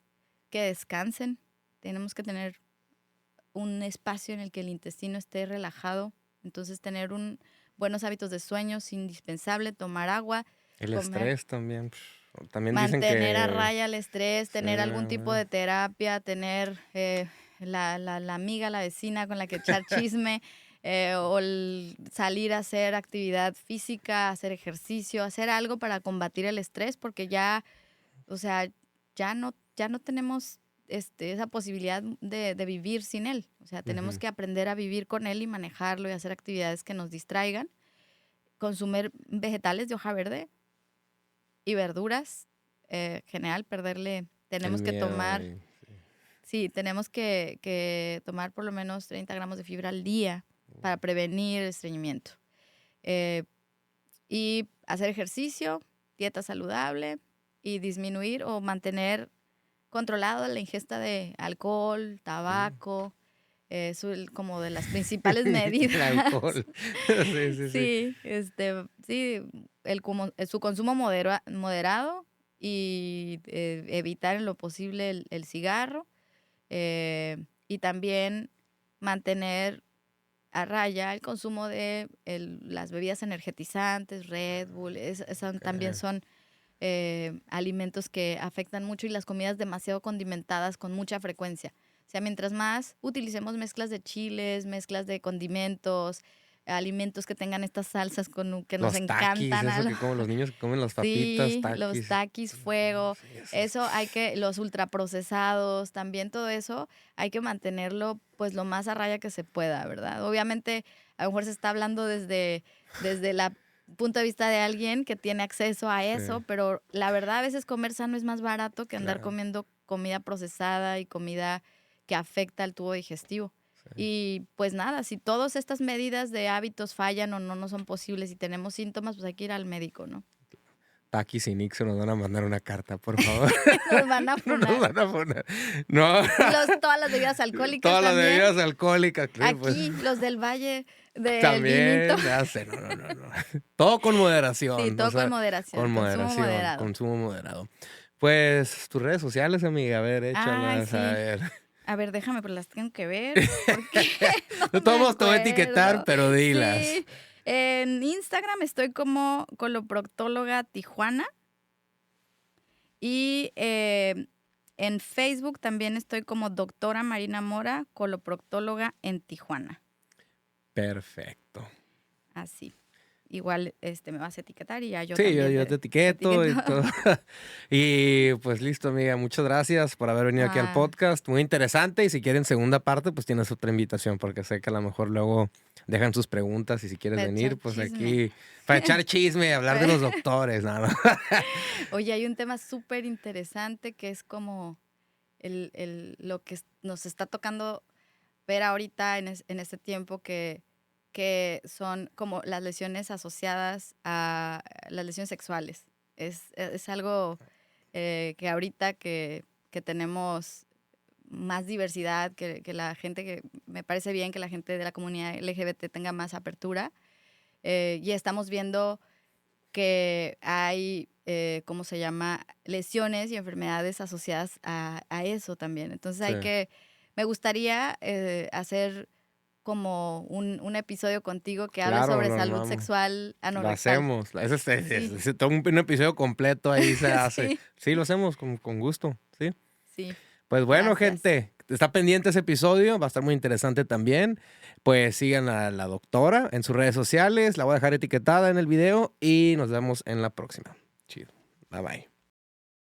Speaker 2: que descansen. Tenemos que tener un espacio en el que el intestino esté relajado. Entonces, tener buenos hábitos de sueño es indispensable, tomar agua,
Speaker 1: El
Speaker 2: comer.
Speaker 1: estrés también. También dicen
Speaker 2: Mantener a
Speaker 1: que...
Speaker 2: raya el estrés,
Speaker 1: Sí,
Speaker 2: tener algún tipo de terapia, tener la amiga, la vecina con la que echar chisme, o salir a hacer actividad física, hacer ejercicio, hacer algo para combatir el estrés, porque ya, o sea, ya no tenemos esa posibilidad de vivir sin él. O sea, tenemos
Speaker 1: Ujú.
Speaker 2: que aprender a vivir con él y manejarlo y hacer actividades que nos distraigan. Consumir vegetales de hoja verde y verduras, general,
Speaker 1: El
Speaker 2: tenemos que
Speaker 1: miedo.
Speaker 2: tomar, sí, tenemos que tomar por lo menos 30 gramos de fibra al día para prevenir el estreñimiento. Y hacer ejercicio, dieta saludable y disminuir o mantener controlado la ingesta de alcohol, tabaco, como de las principales medidas.
Speaker 1: El alcohol. Sí, sí, sí.
Speaker 2: Sí, sí, su consumo moderado y evitar en lo posible el cigarro, y también mantener a raya el consumo de las bebidas energetizantes, Red Bull, también son alimentos que afectan mucho, y las comidas demasiado condimentadas con mucha frecuencia. O sea, mientras más utilicemos mezclas de chiles, mezclas de condimentos, alimentos que tengan estas salsas que nos
Speaker 1: Los taquis,
Speaker 2: encantan.
Speaker 1: eso que comen los niños que comen las papitas,
Speaker 2: Sí, los
Speaker 1: taquis.
Speaker 2: taquis, fuego,
Speaker 1: Sí, eso es-
Speaker 2: eso los ultraprocesados, también todo eso hay que mantenerlo pues lo más a raya que se pueda, ¿verdad? Obviamente, a lo mejor se está hablando desde la punto de vista de alguien que tiene acceso a eso,
Speaker 1: Sí,
Speaker 2: pero la verdad a veces comer sano es más barato que andar
Speaker 1: claro.
Speaker 2: comiendo comida procesada y comida que afecta al tubo digestivo.
Speaker 1: Sí.
Speaker 2: Y pues nada, si todas estas medidas de hábitos fallan o no son posibles y tenemos síntomas, pues hay que ir al médico, ¿no?
Speaker 1: Taquis y Nixon nos van a mandar una carta, por favor.
Speaker 2: Nos van a
Speaker 1: No nos
Speaker 2: funar.
Speaker 1: van a poner. No.
Speaker 2: Todas las bebidas alcohólicas
Speaker 1: Todas las
Speaker 2: también.
Speaker 1: bebidas alcohólicas, pues
Speaker 2: Aquí, los del Valle del vinito.
Speaker 1: también. Ya sé, no, no, no, no. Todo con moderación.
Speaker 2: Sí,
Speaker 1: O
Speaker 2: todo con
Speaker 1: sea,
Speaker 2: moderación,
Speaker 1: con
Speaker 2: consumo
Speaker 1: moderación,
Speaker 2: moderado.
Speaker 1: consumo moderado. Pues tus redes sociales, amiga, a ver,
Speaker 2: Ay,
Speaker 1: échalas, a
Speaker 2: sí.
Speaker 1: ver.
Speaker 2: A ver, déjame, pero las tengo que ver porque
Speaker 1: De
Speaker 2: no
Speaker 1: todos
Speaker 2: me
Speaker 1: modos te voy a etiquetar,
Speaker 2: acuerdo.
Speaker 1: pero dilas.
Speaker 2: Sí, en Instagram estoy como coloproctóloga Tijuana y en Facebook también estoy como doctora Marina Mora, coloproctóloga en Tijuana.
Speaker 1: Perfecto.
Speaker 2: Así. Igual me vas a etiquetar y ya yo
Speaker 1: Sí,
Speaker 2: también
Speaker 1: yo te etiqueto y todo. Y pues listo, amiga. Muchas gracias por haber venido aquí al
Speaker 2: Ah,
Speaker 1: podcast. Muy interesante. Y si quieren segunda parte, pues tienes otra invitación, porque sé que a lo mejor luego dejan sus preguntas. Y si quieres
Speaker 2: para echar
Speaker 1: venir, pues
Speaker 2: chisme.
Speaker 1: aquí para echar chisme, hablar de los doctores. Nada.
Speaker 2: Oye, hay un tema súper interesante que es como lo que nos está tocando ver ahorita en este tiempo que son como las lesiones asociadas a las lesiones sexuales. Es algo que ahorita que tenemos más diversidad, que la gente, que me parece bien que la gente de la comunidad LGBT tenga más apertura, y estamos viendo que hay, ¿cómo se llama? Lesiones y enfermedades asociadas a eso también. Entonces
Speaker 1: Sí.
Speaker 2: me gustaría hacer como un episodio contigo que hable
Speaker 1: Claro,
Speaker 2: sobre
Speaker 1: lo
Speaker 2: salud
Speaker 1: armamos.
Speaker 2: sexual
Speaker 1: Lo
Speaker 2: anorrectal.
Speaker 1: hacemos.
Speaker 2: Sí,
Speaker 1: Todo un episodio completo ahí se hace.
Speaker 2: sí,
Speaker 1: Sí, lo hacemos con gusto. Sí.
Speaker 2: sí.
Speaker 1: Pues bueno,
Speaker 2: Gracias.
Speaker 1: gente, está pendiente ese episodio, va a estar muy interesante también. Pues sigan a la doctora en sus redes sociales, la voy a dejar etiquetada en el video y nos vemos en la próxima. Chido. Bye bye.